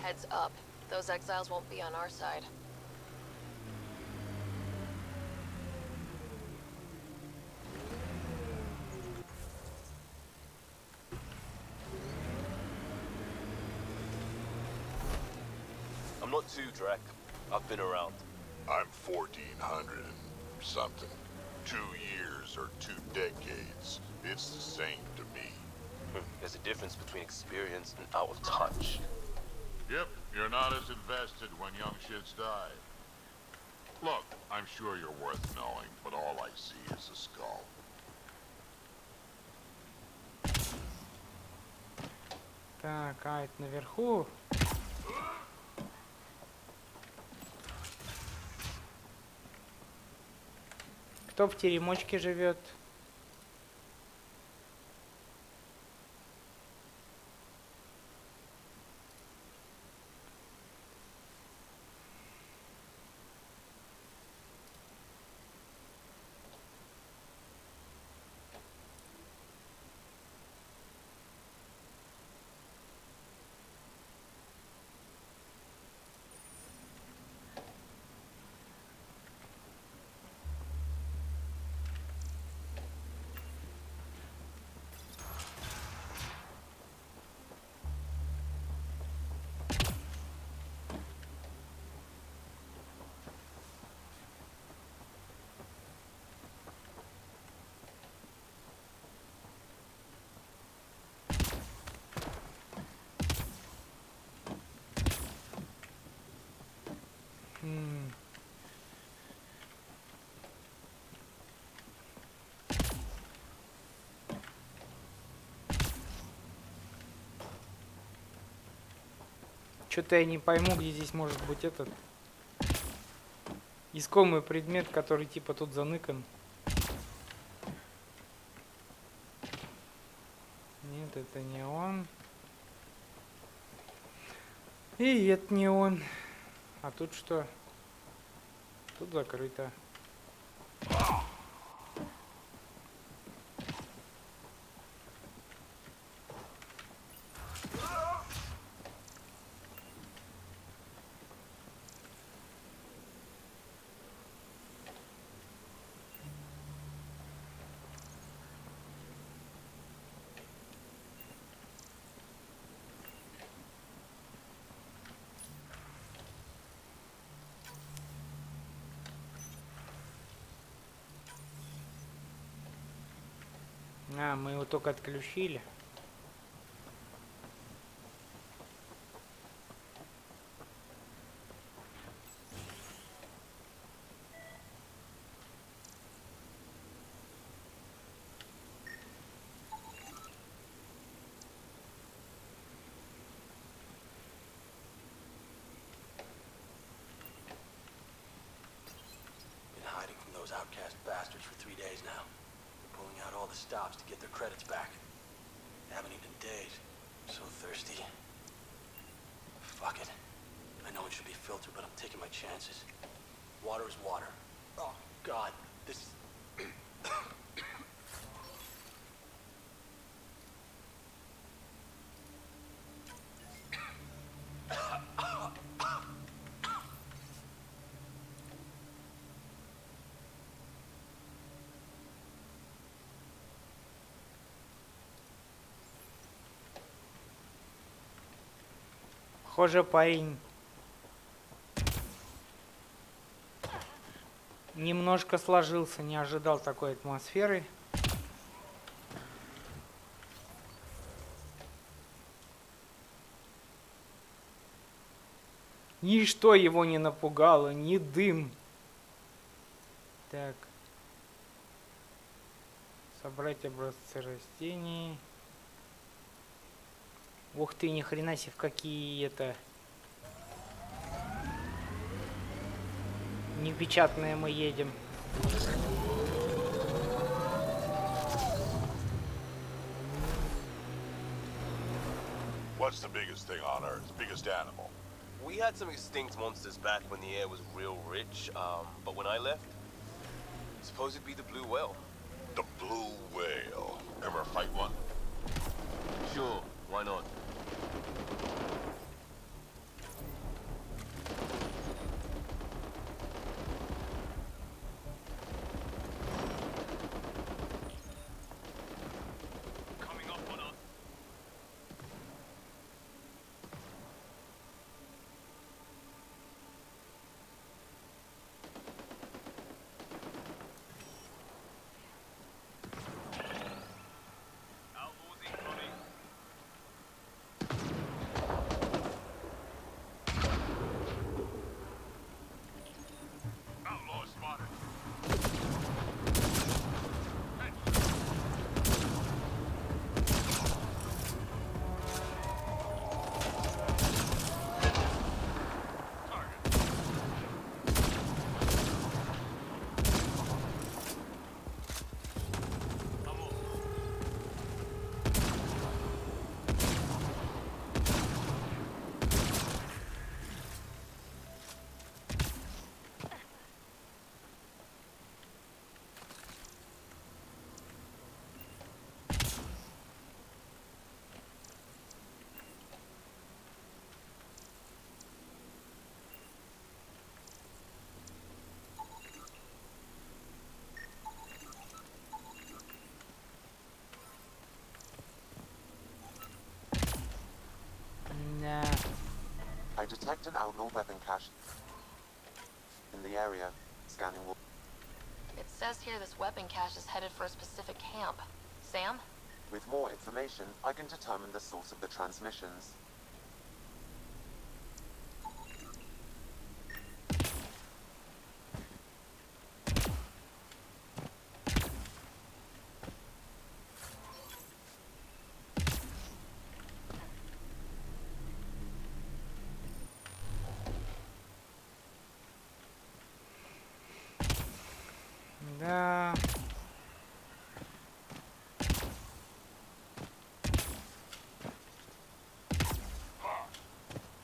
Heads up. Those exiles won't be on our side. I'm not too, Drac. I've been around. I'm 1400 and something. 2 years or 2 decades. It's the same to me. There's a difference between experience and out of touch. Yep, you're not as invested when young shits die. Look, I'm sure you're worth knowing, but all I see is a skull. Так, а это наверху. Кто в теремочке живет? Что-то я не пойму, где здесь может быть этот искомый предмет, который типа тут заныкан. Нет, это не он. И это не он. А тут что? Тут закрыто. А, мы его только отключили. Been hiding from those outcast bastards for 3 days now. Pulling out all the stops to get their credits back. Haven't eaten in days. So thirsty. Fuck it. I know it should be filtered, but I'm taking my chances. Water is water. Oh, God. This is... Похоже, парень немножко сложился, не ожидал такой атмосферы. Ничто его не напугало, ни дым. Так. Собрать образцы растений. Ух ты, ни хрена себе, в какие это непечатные мы едем. What's the biggest thing on Earth? Biggest animal? We had some extinct monsters back when the air was real rich, but when I left, suppose it'd be the blue whale. The blue whale. Ever fight one? Sure, why not? I detect an outlaw weapon cache in the area. Scanning. It says here this weapon cache is headed for a specific camp. Sam? With more information, I can determine the source of the transmissions. Да.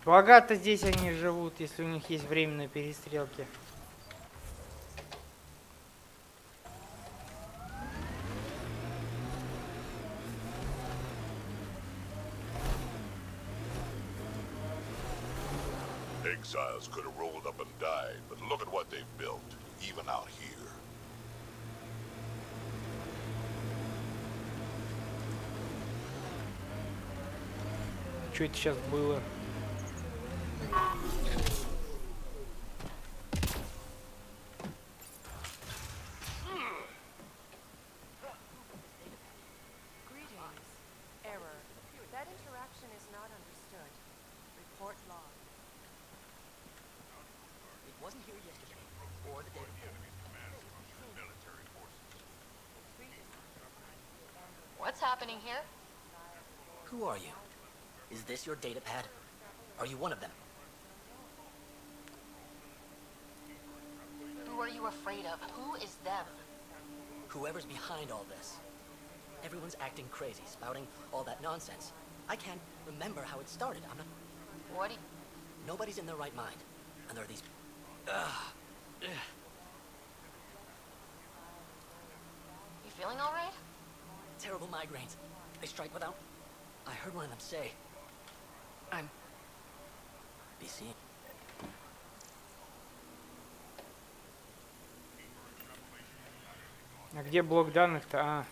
Богато здесь они живут, если у них есть время на перестрелки. exiles could have rolled up and died, but look at what they've built, even out here. Что это сейчас было? What's happening here? Who are you? Is this your data pad? Are you one of them? Who are you afraid of? Who is them? Whoever's behind all this. Everyone's acting crazy, spouting all that nonsense. I can't remember how it started. I'm not... What do you... Nobody's in their right mind. And there are these... You feeling all right? Terrible migraines. They strike without... I heard one of them say... I'm... Be seen. А где блок данных-то? А.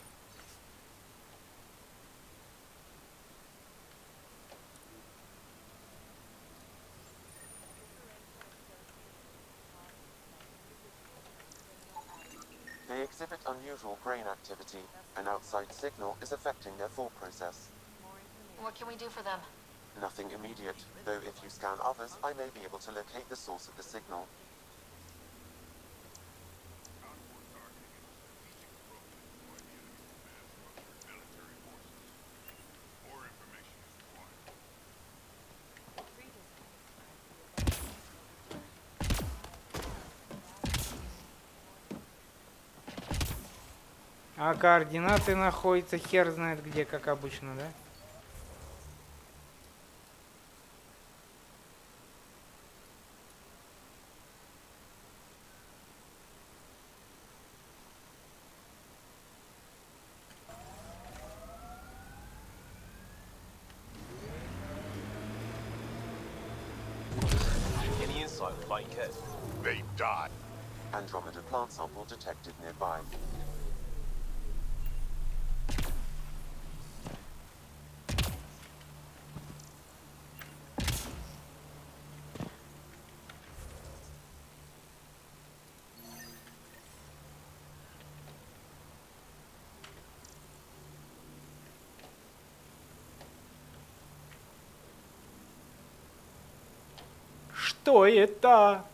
They exhibit unusual brain activity. An outside signal is affecting their thought process. What can we do for them? Nothing immediate, though if you scan others, I may be able to locate the source of the signal. А координаты находятся хер знает где, как обычно, да? Any insight on Fighting Cat? They died. Andromeda plant sample detected nearby. Что это?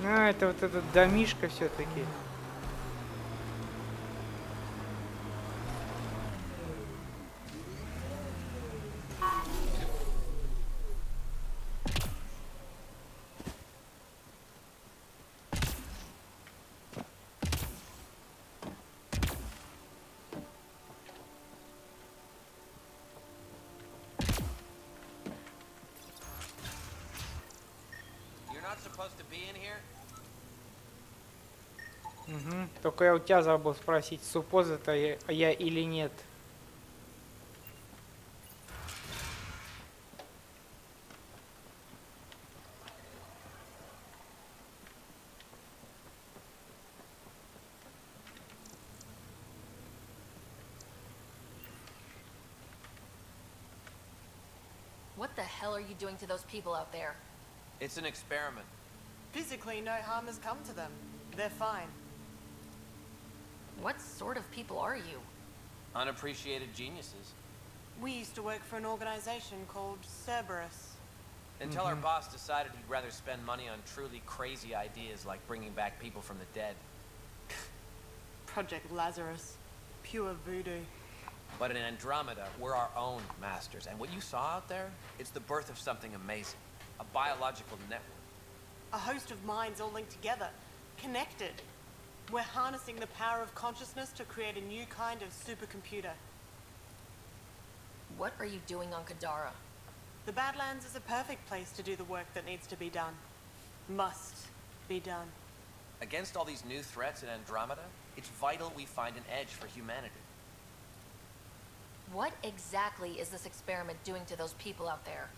А, это вот этот домишко все-таки. You're not supposed to be in here? Угу. Только я у тебя забыл спросить, суппоз это я или нет. What the hell are you doing to those people out there? It's an experiment. Physically, no harm has come to them. They're fine. What sort of people are you? Unappreciated geniuses. We used to work for an organization called Cerberus. Until our boss decided he'd rather spend money on truly crazy ideas like bringing back people from the dead. Project Lazarus. Pure voodoo. But in Andromeda, we're our own masters. And what you saw out there, it's the birth of something amazing. A biological network. A host of minds all linked together. Connected. We're harnessing the power of consciousness to create a new kind of supercomputer. What are you doing on Kadara? The Badlands is a perfect place to do the work that needs to be done. Must be done. Against all these new threats in Andromeda, it's vital we find an edge for humanity. What exactly is this experiment doing to those people out there?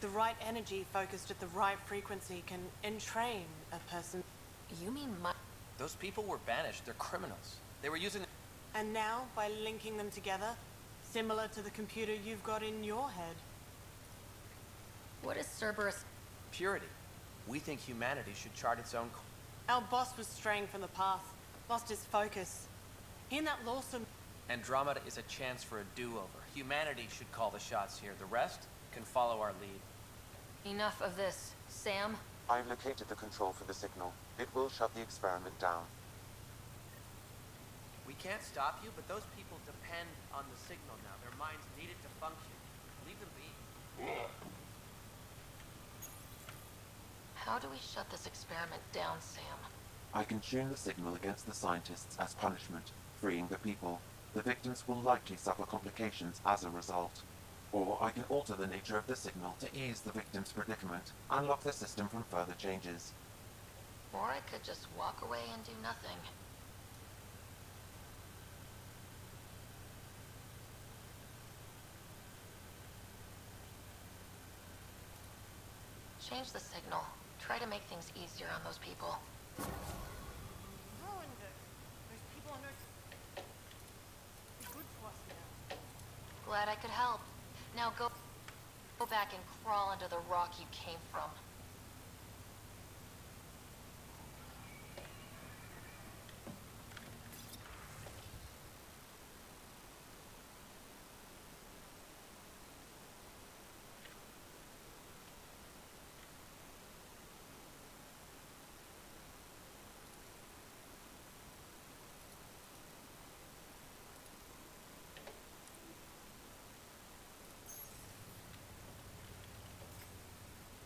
The right energy focused at the right frequency can entrain a person. You mean my... Those people were banished. They're criminals. They were using... And now, by linking them together, similar to the computer you've got in your head. What is Cerberus? Purity. We think humanity should chart its own... Our boss was straying from the path, lost his focus. He and that lawsuit... Andromeda is a chance for a do-over. Humanity should call the shots here. The rest can follow our lead. Enough of this. Sam? I've located the control for the signal. It will shut the experiment down. We can't stop you, but those people depend on the signal now. Their minds need it to function. Leave them be. How do we shut this experiment down, Sam? I can tune the signal against the scientists as punishment, freeing the people. The victims will likely suffer complications as a result. Or I can alter the nature of the signal to ease the victim's predicament, unlock the system from further changes. Or I could just walk away and do nothing. Change the signal. Try to make things easier on those people. Ruined it. Those people are no good to us now. Glad I could help. Now go back and crawl under the rock you came from.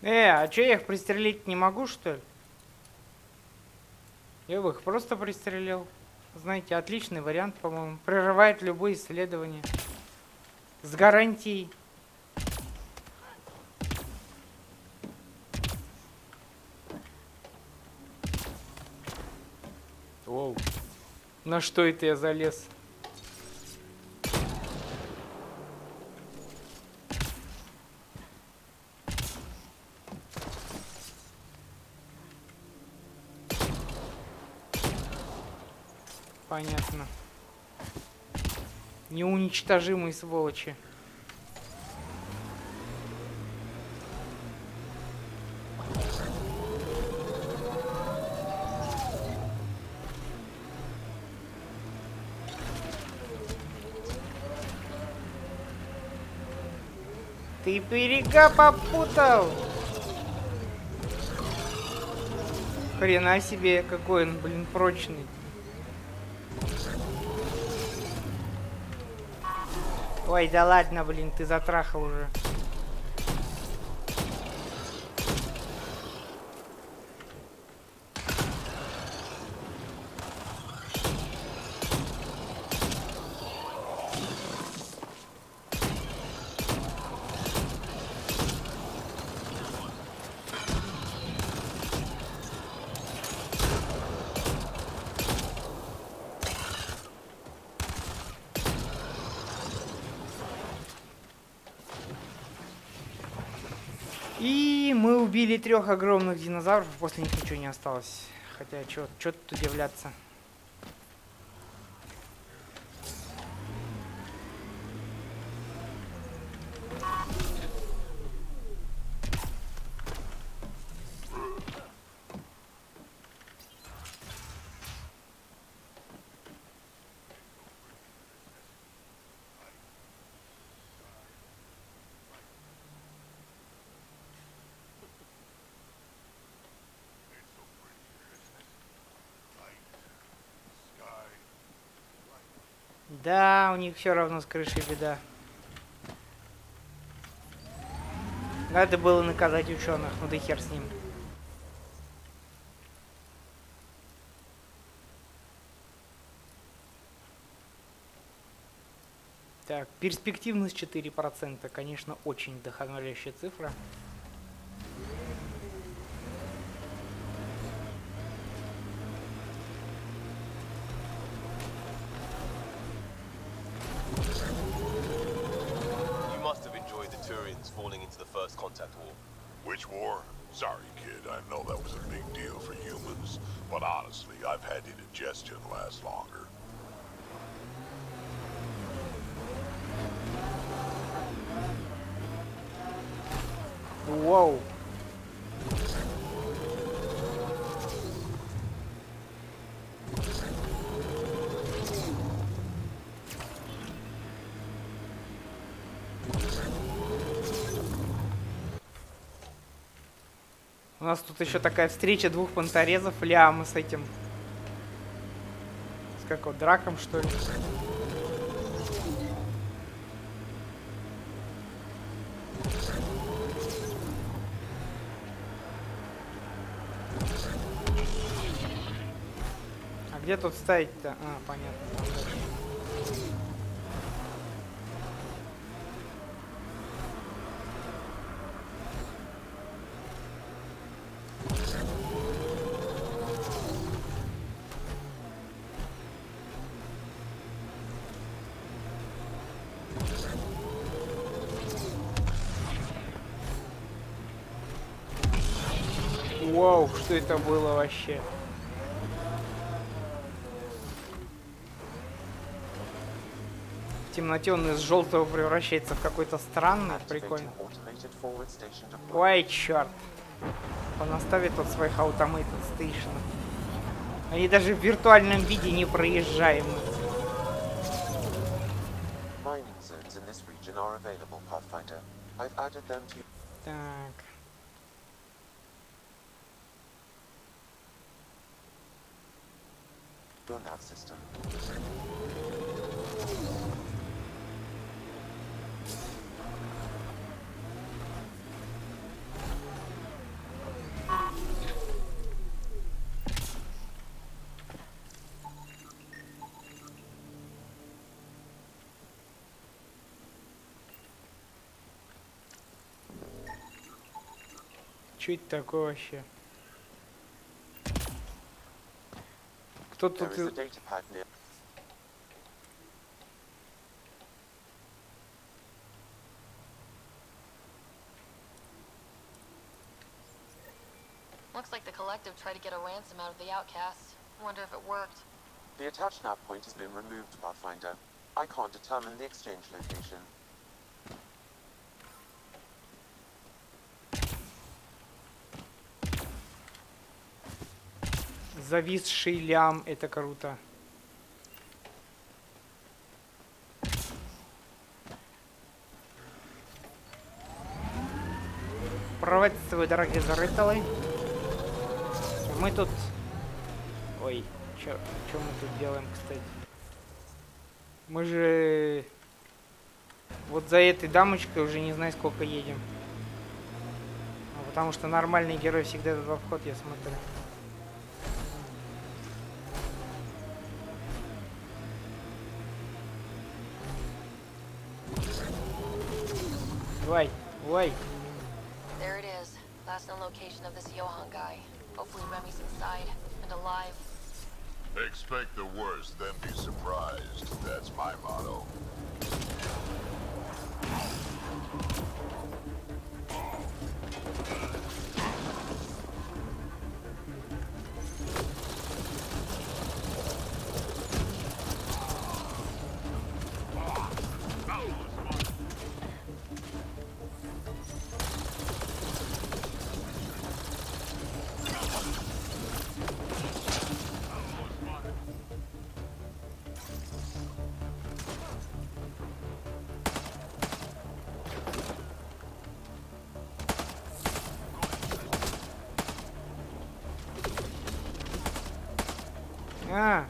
А чё, я их пристрелить не могу, что ли? Я бы их просто пристрелил. Знаете, отличный вариант, по-моему. Прерывает любые исследования. С гарантией. Оу. На что это я залез? Понятно. Неуничтожимые сволочи. Ты берега попутал. Хрена себе, какой он, блин, прочный. Ой, да ладно, блин, ты затрахал уже. убили 3 огромных динозавров, после них ничего не осталось. Хотя, чё тут удивляться. Да, у них все равно с крышей беда. Надо было наказать ученых, ну да хер с ним. Так, перспективность 4%, конечно, очень вдохновляющая цифра. Falling into the first contact war. Which war? Sorry, kid. I know that was a big deal for humans, but honestly, I've had indigestion last longer. Whoa. У нас тут еще такая встреча 2 понторезов, Лиама с этим. С какого драком, что ли? А где тут ставить-то? А, понятно. Вау, что это было вообще? В темноте он из желтого превращается в какой-то странный, прикольный. Ой, черт. Он оставит от своих automated station'ов. Они даже в виртуальном виде непроезжаемы. Так. Что это такое вообще? Кто тут? Looks like the collective tried to get a ransom out of the outcasts. Wonder if it worked. The attached nav point has been removed, Pathfinder. I can't determine the exchange location. Зависший лям, это круто. Приветствую, дорогие зрители. Мы тут... Ой, что мы тут делаем, кстати? Мы же... Вот за этой дамочкой уже не знаю, сколько едем. Потому что нормальный герой всегда этот обход, я смотрю. Wait, wait. There it is. Last known location of this Johan guy. Hopefully Remy's inside and alive. Expect the worst, then be surprised. That's my motto. А.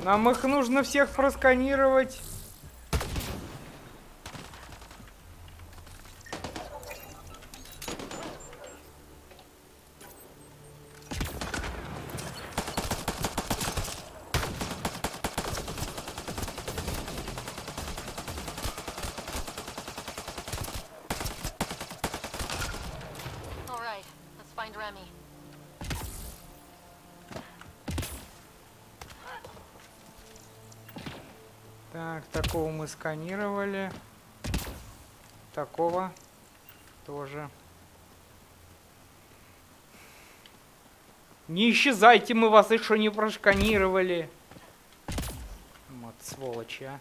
Нам их нужно всех просканировать. All right, let's find Remy. Так, такого мы сканировали. Такого тоже. Не исчезайте, мы вас еще не прошканировали. Вот сволочи, а.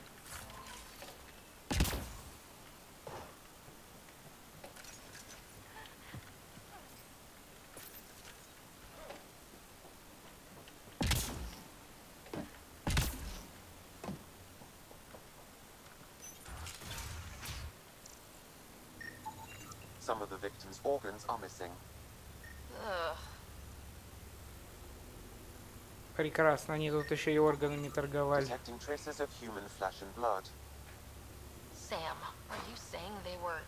Some of the victim's organs are missing. Ugh. Прекрасно, они тут еще и органами торговали. Detecting traces of human flesh and blood. Sam, are you saying they were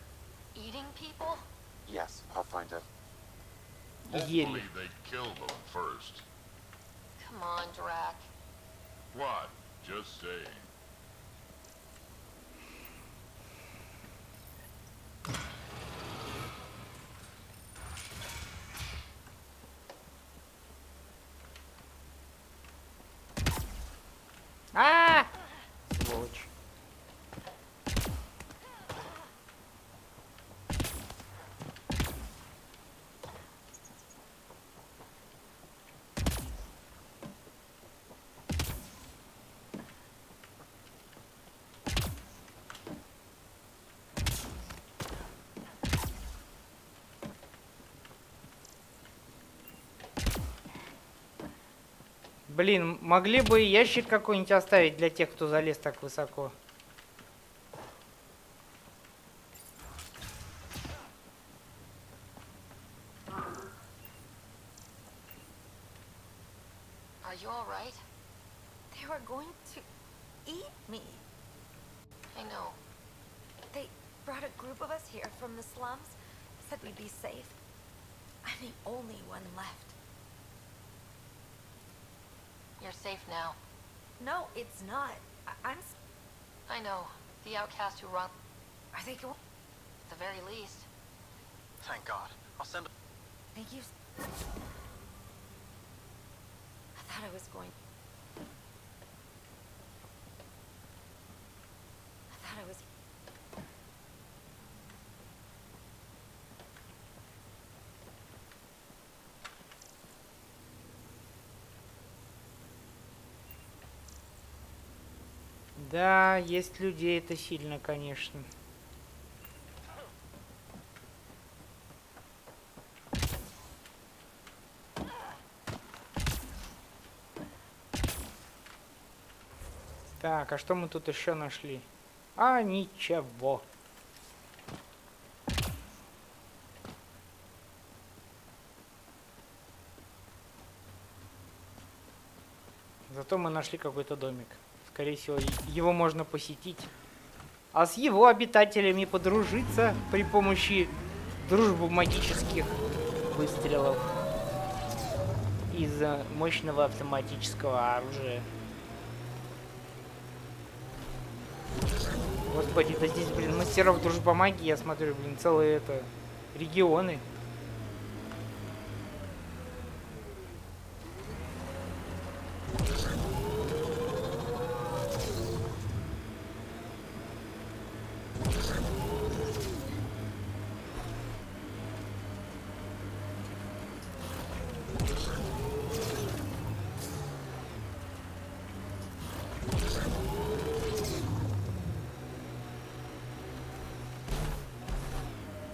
eating people? Yes, Pathfinder. Hopefully they killed them first. Come on, Drac. What? Just saying. А! Сволочь. Блин, могли бы ящик какой-нибудь оставить для тех, кто залез так высоко. Are you all right? They were going to eat me. I know. They brought a group of us here from the slums, said we'd be safe. I'm the only one left. You're safe now. No, it's not. I know. The outcast who run. Are they going? At the very least. Thank God. I'll send a... Thank you. I thought I was going. I thought I was. Да, есть людей, это сильно, конечно. Так, а что мы тут еще нашли? А, ничего. Зато мы нашли какой-то домик. Скорее всего, его можно посетить. А с его обитателями подружиться при помощи дружбы магических выстрелов из мощного автоматического оружия. Господи, да здесь, блин, мастеров дружба магии, я смотрю, блин, целые это регионы.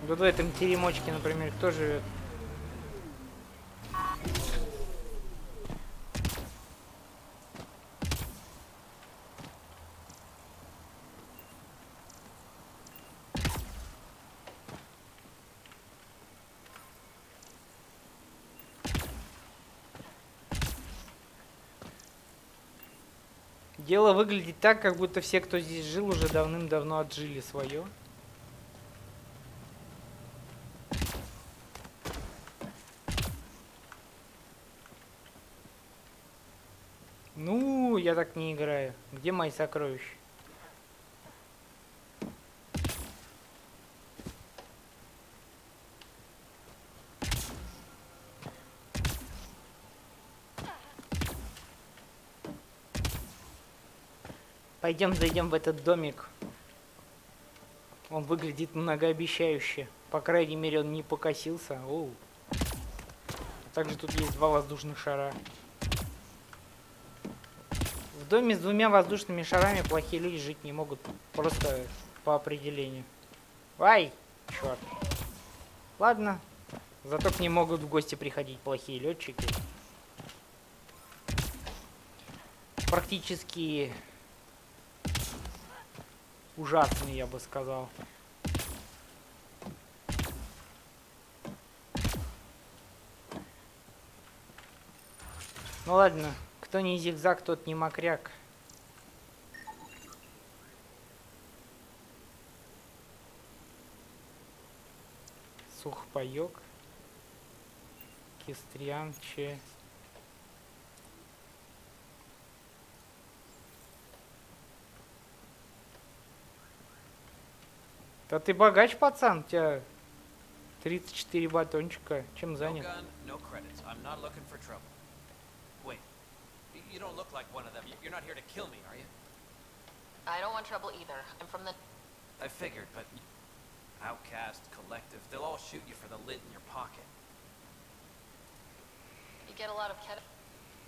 Вот в этом теремочке, например, кто живет? Дело выглядит так, как будто все, кто здесь жил, уже давным-давно отжили свое. Ну, я так не играю. Где мои сокровища? Пойдем зайдем в этот домик. Он выглядит многообещающе. По крайней мере, он не покосился. Оу. Также тут есть 2 воздушных шара. В доме с 2 воздушными шарами плохие люди жить не могут. Просто по определению. Ай! Черт. Ладно. Зато к ним могут в гости приходить плохие летчики. Практически ужасный, я бы сказал. Ну ладно, кто не зигзаг, тот не мокряк. Сухпайок. Кистрянче. Да ты богач, пацан, у тебя 34 батончика. Чем занят? You don't look like one of them. You're not here to kill me, are you? I don't want trouble either. I'm from the... I figured, but... Outcast, collective, they'll all shoot you for the lint in your pocket. You get a lot of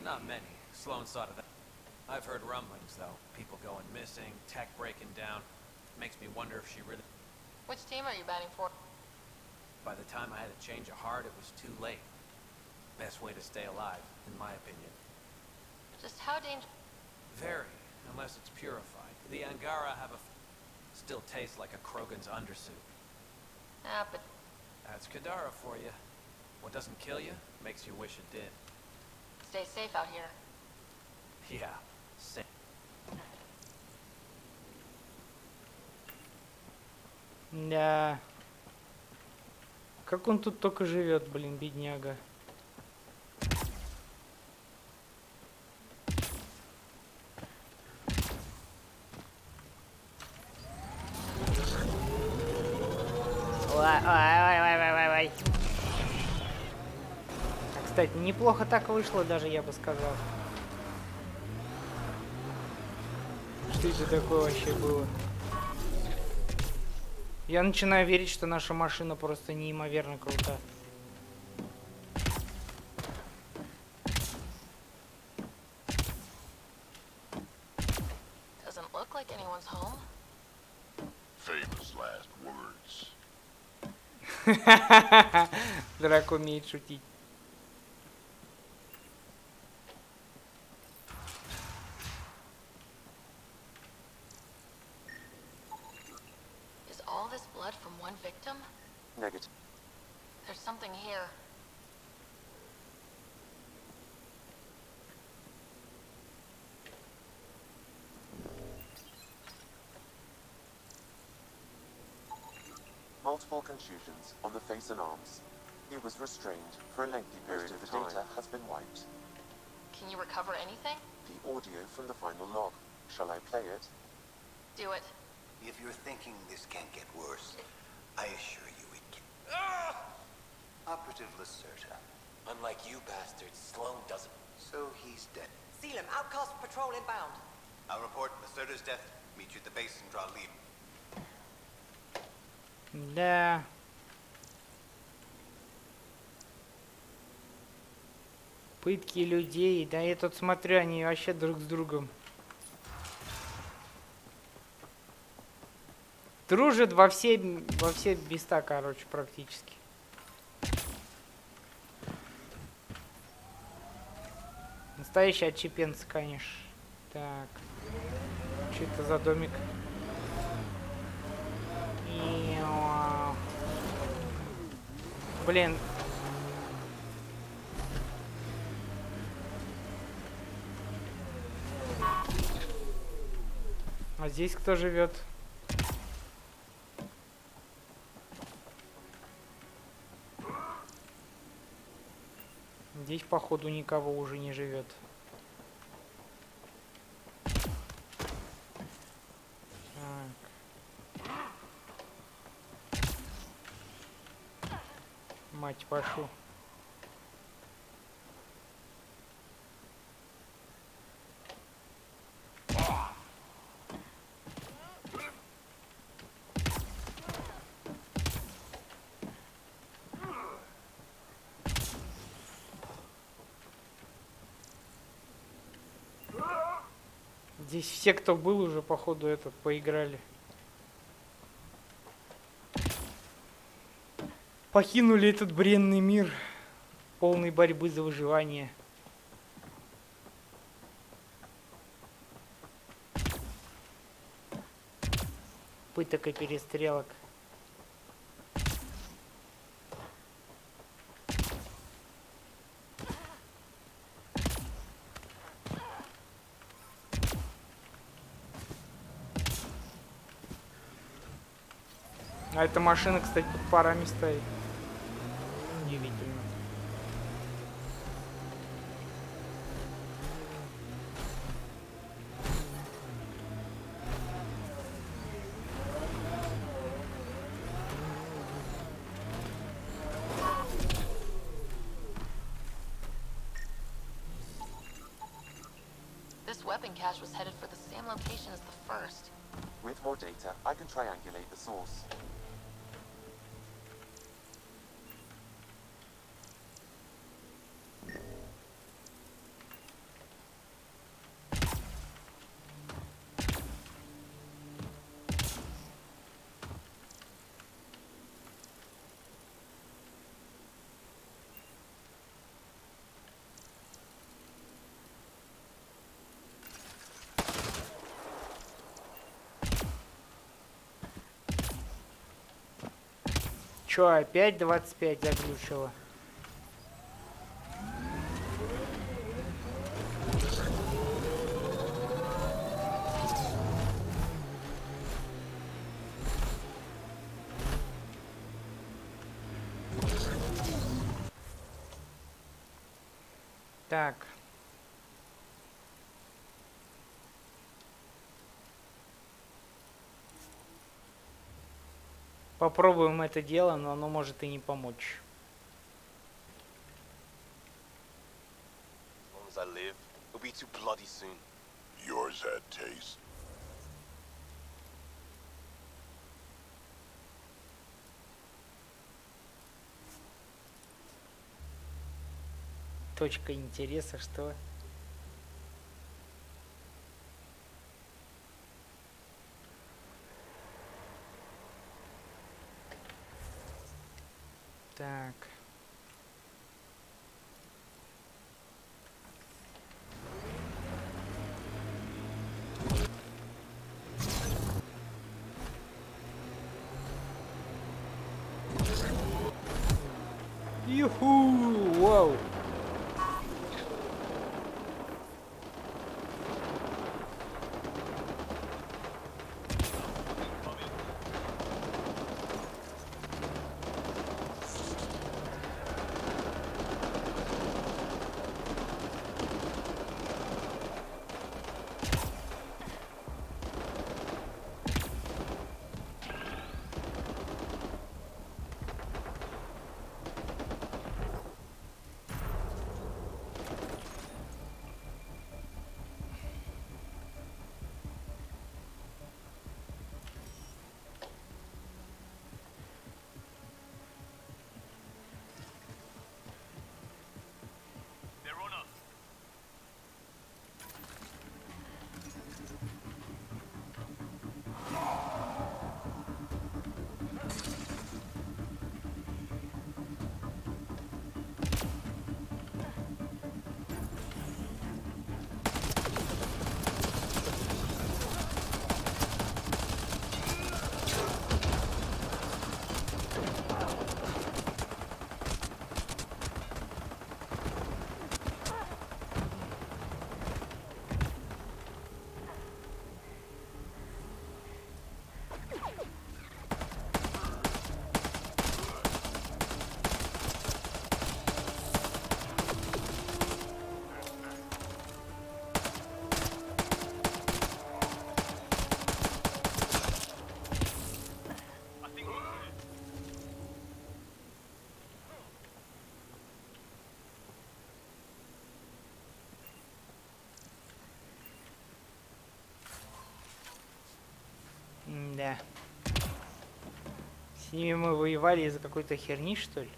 Not many. Sloan saw to that. I've heard rumblings, though. People going missing, tech breaking down. Makes me wonder if she really... Which team are you batting for? By the time I had to change a heart, it was too late. Best way to stay alive, in my opinion. Just how dangerous? Very, unless it's purified. The Angara have a... Still tastes like a Krogan's undersuit. Ah, but... That's Kadara for you. What doesn't kill you, makes you wish it did. Stay safe out here. Yeah, safe. Да. Как он тут только живет, блин, бедняга. Ой. Кстати, неплохо так вышло, даже я бы сказал. Что это такое вообще было? Я начинаю верить, что наша машина просто неимоверно крута. Doesn't look like anyone's home. Famous last words. Драк умеет шутить. Is all this blood from one victim? Negative. There's something here. Multiple contusions on the face and arms. He was restrained for a lengthy period of time. The data has been wiped. Can you recover anything? The audio from the final log. Shall I play it? Do it. If you're thinking this can't get worse, I assure you it can. Operative Lacerta. Unlike you bastards, Sloan doesn't. So he's dead. Seal him. Outcast patrol inbound. I'll report Lacerta's death. Meet you at the base and draw lead. Да. Пытки людей. Да я тут смотрю, они вообще друг с другом. Дружит во все места, короче, практически. Настоящий отчепенцы, конечно. Так. Что это за домик? Блин. А здесь кто живет? Здесь, походу, никого уже не живет. Мать вашу. Здесь все, кто был, уже, походу, этот поиграли. Покинули этот бренный мир, полный борьбы за выживание. Пыток и перестрелок. А эта машина, кстати, под парами стоит. Удивительно. This weapon cache was headed for the same location as the first. With more data, I can triangulate the source. Чё, опять 25 заглючило? Так. Попробуем это дело, но оно может и не помочь. As long as I live, it'll be too bloody soon. Yours had taste. Точка интереса, что? Так. Юху! Вау! С ними мы воевали из-за какой-то херни, что ли?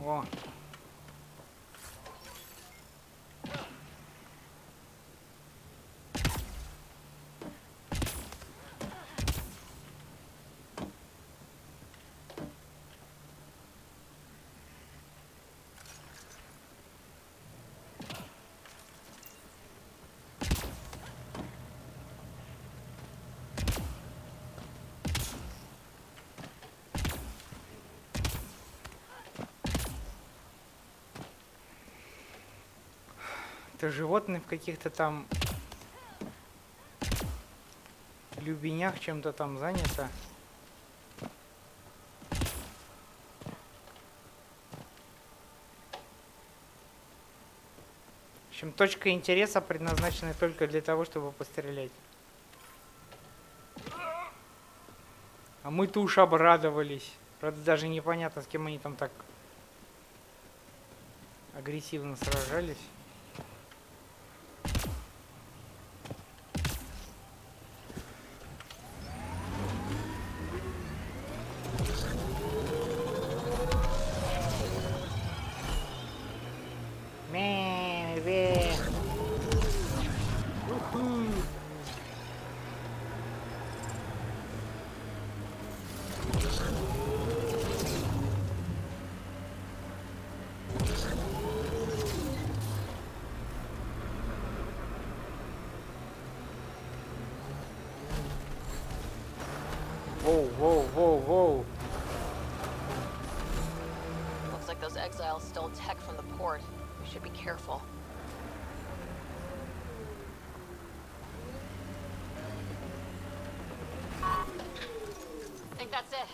О. Это животные в каких-то там глубинях чем-то там занято. В общем, точка интереса предназначена только для того, чтобы пострелять. А мы-то уж обрадовались. Правда, даже непонятно, с кем они там так агрессивно сражались. Whoa. Looks like those exiles stole tech from the port. We should be careful. I think that's it.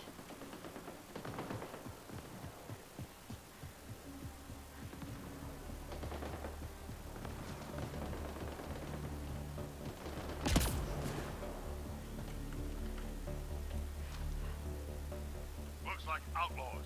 Looks like outlaws.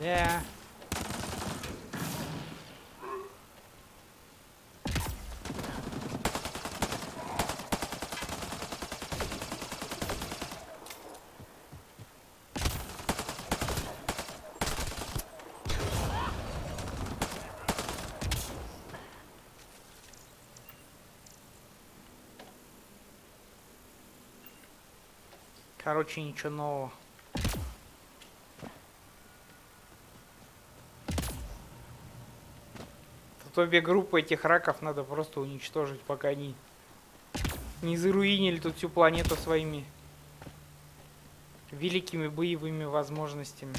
Да. Короче, ничего нового. Тут обе группы этих раков надо просто уничтожить, пока они не заруинили тут всю планету своими великими боевыми возможностями.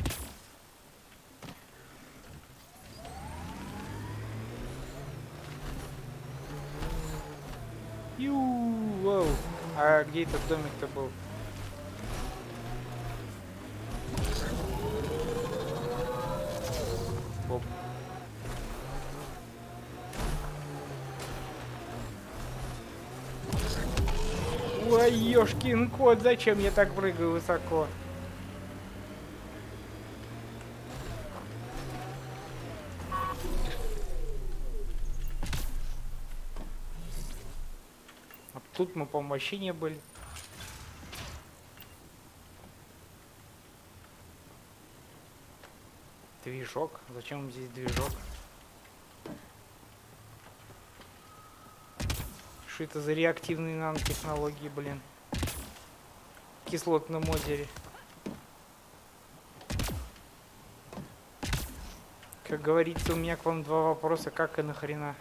Воу. А где этот домик-то был? Оп. Ой, ёшкин кот, зачем я так прыгаю высоко? А тут мы, по-моему, вообще не были. Движок? Зачем здесь движок? Что это за реактивные нанотехнологии, блин? В кислотном озере. Как говорится, у меня к вам два вопроса. Как и нахрена?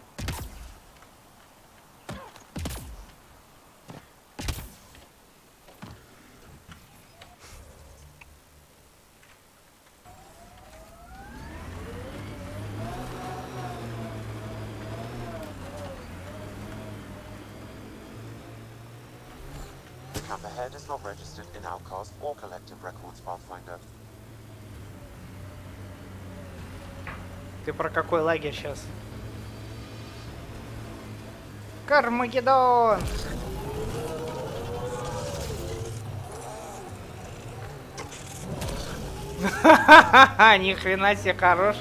camp ahead is not registered in Outcast or Collective Records, Pathfinder. Ты про какой лагерь сейчас? Кармагеддон! Ха-ха-ха! Ни хрена себе хорош.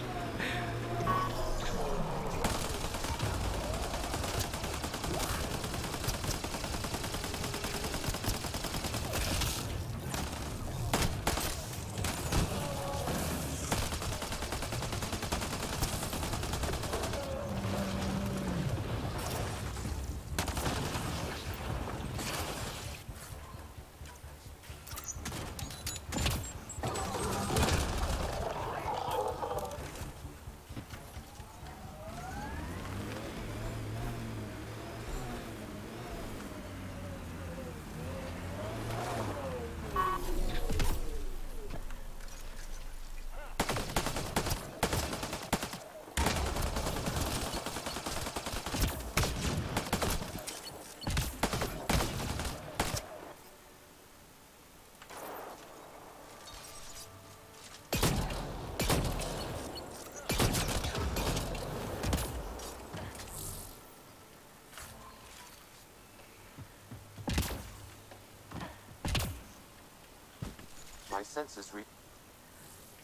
My senses read.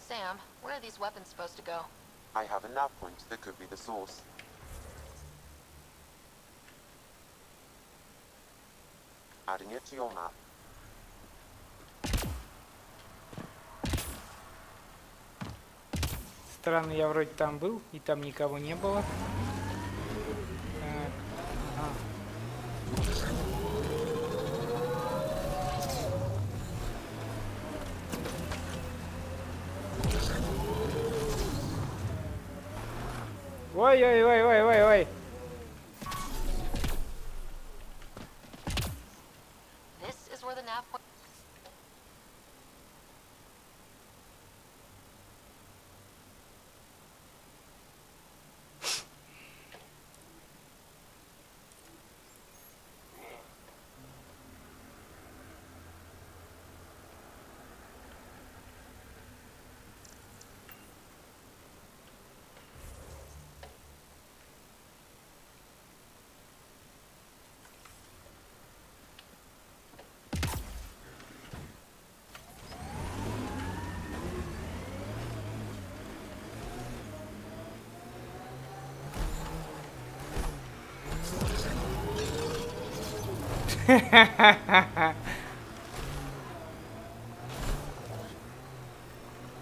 Sam, where are these weapons supposed to go? I have a nav point that could be the source. Adding it to your map. Странно, я вроде там был, и там никого не было. Так, ага. Ой-ой-ой-ой-ой-ой! This is where the nav point...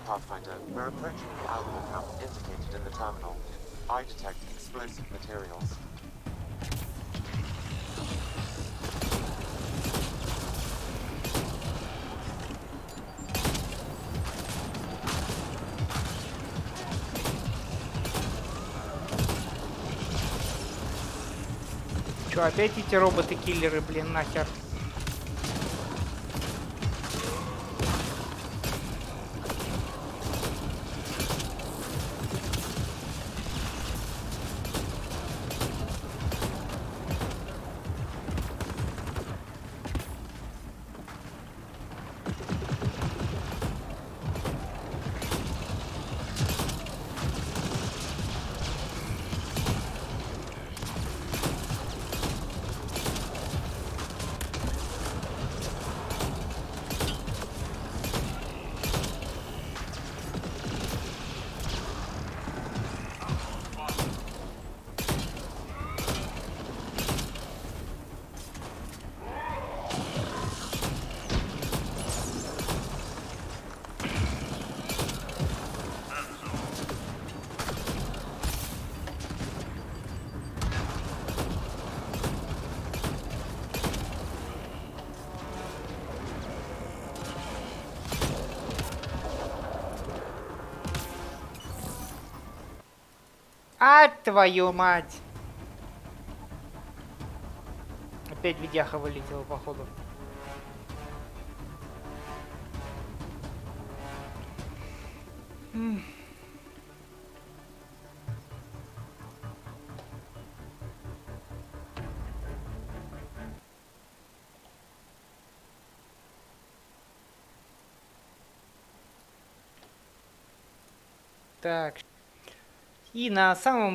Pathfinder, we're approaching the outlaw camp indicated in the terminal. I detect explosive materials. Чё, опять эти роботы-киллеры, блин, нахер? А, твою мать! Опять видяха вылетела, походу. Так. И на самом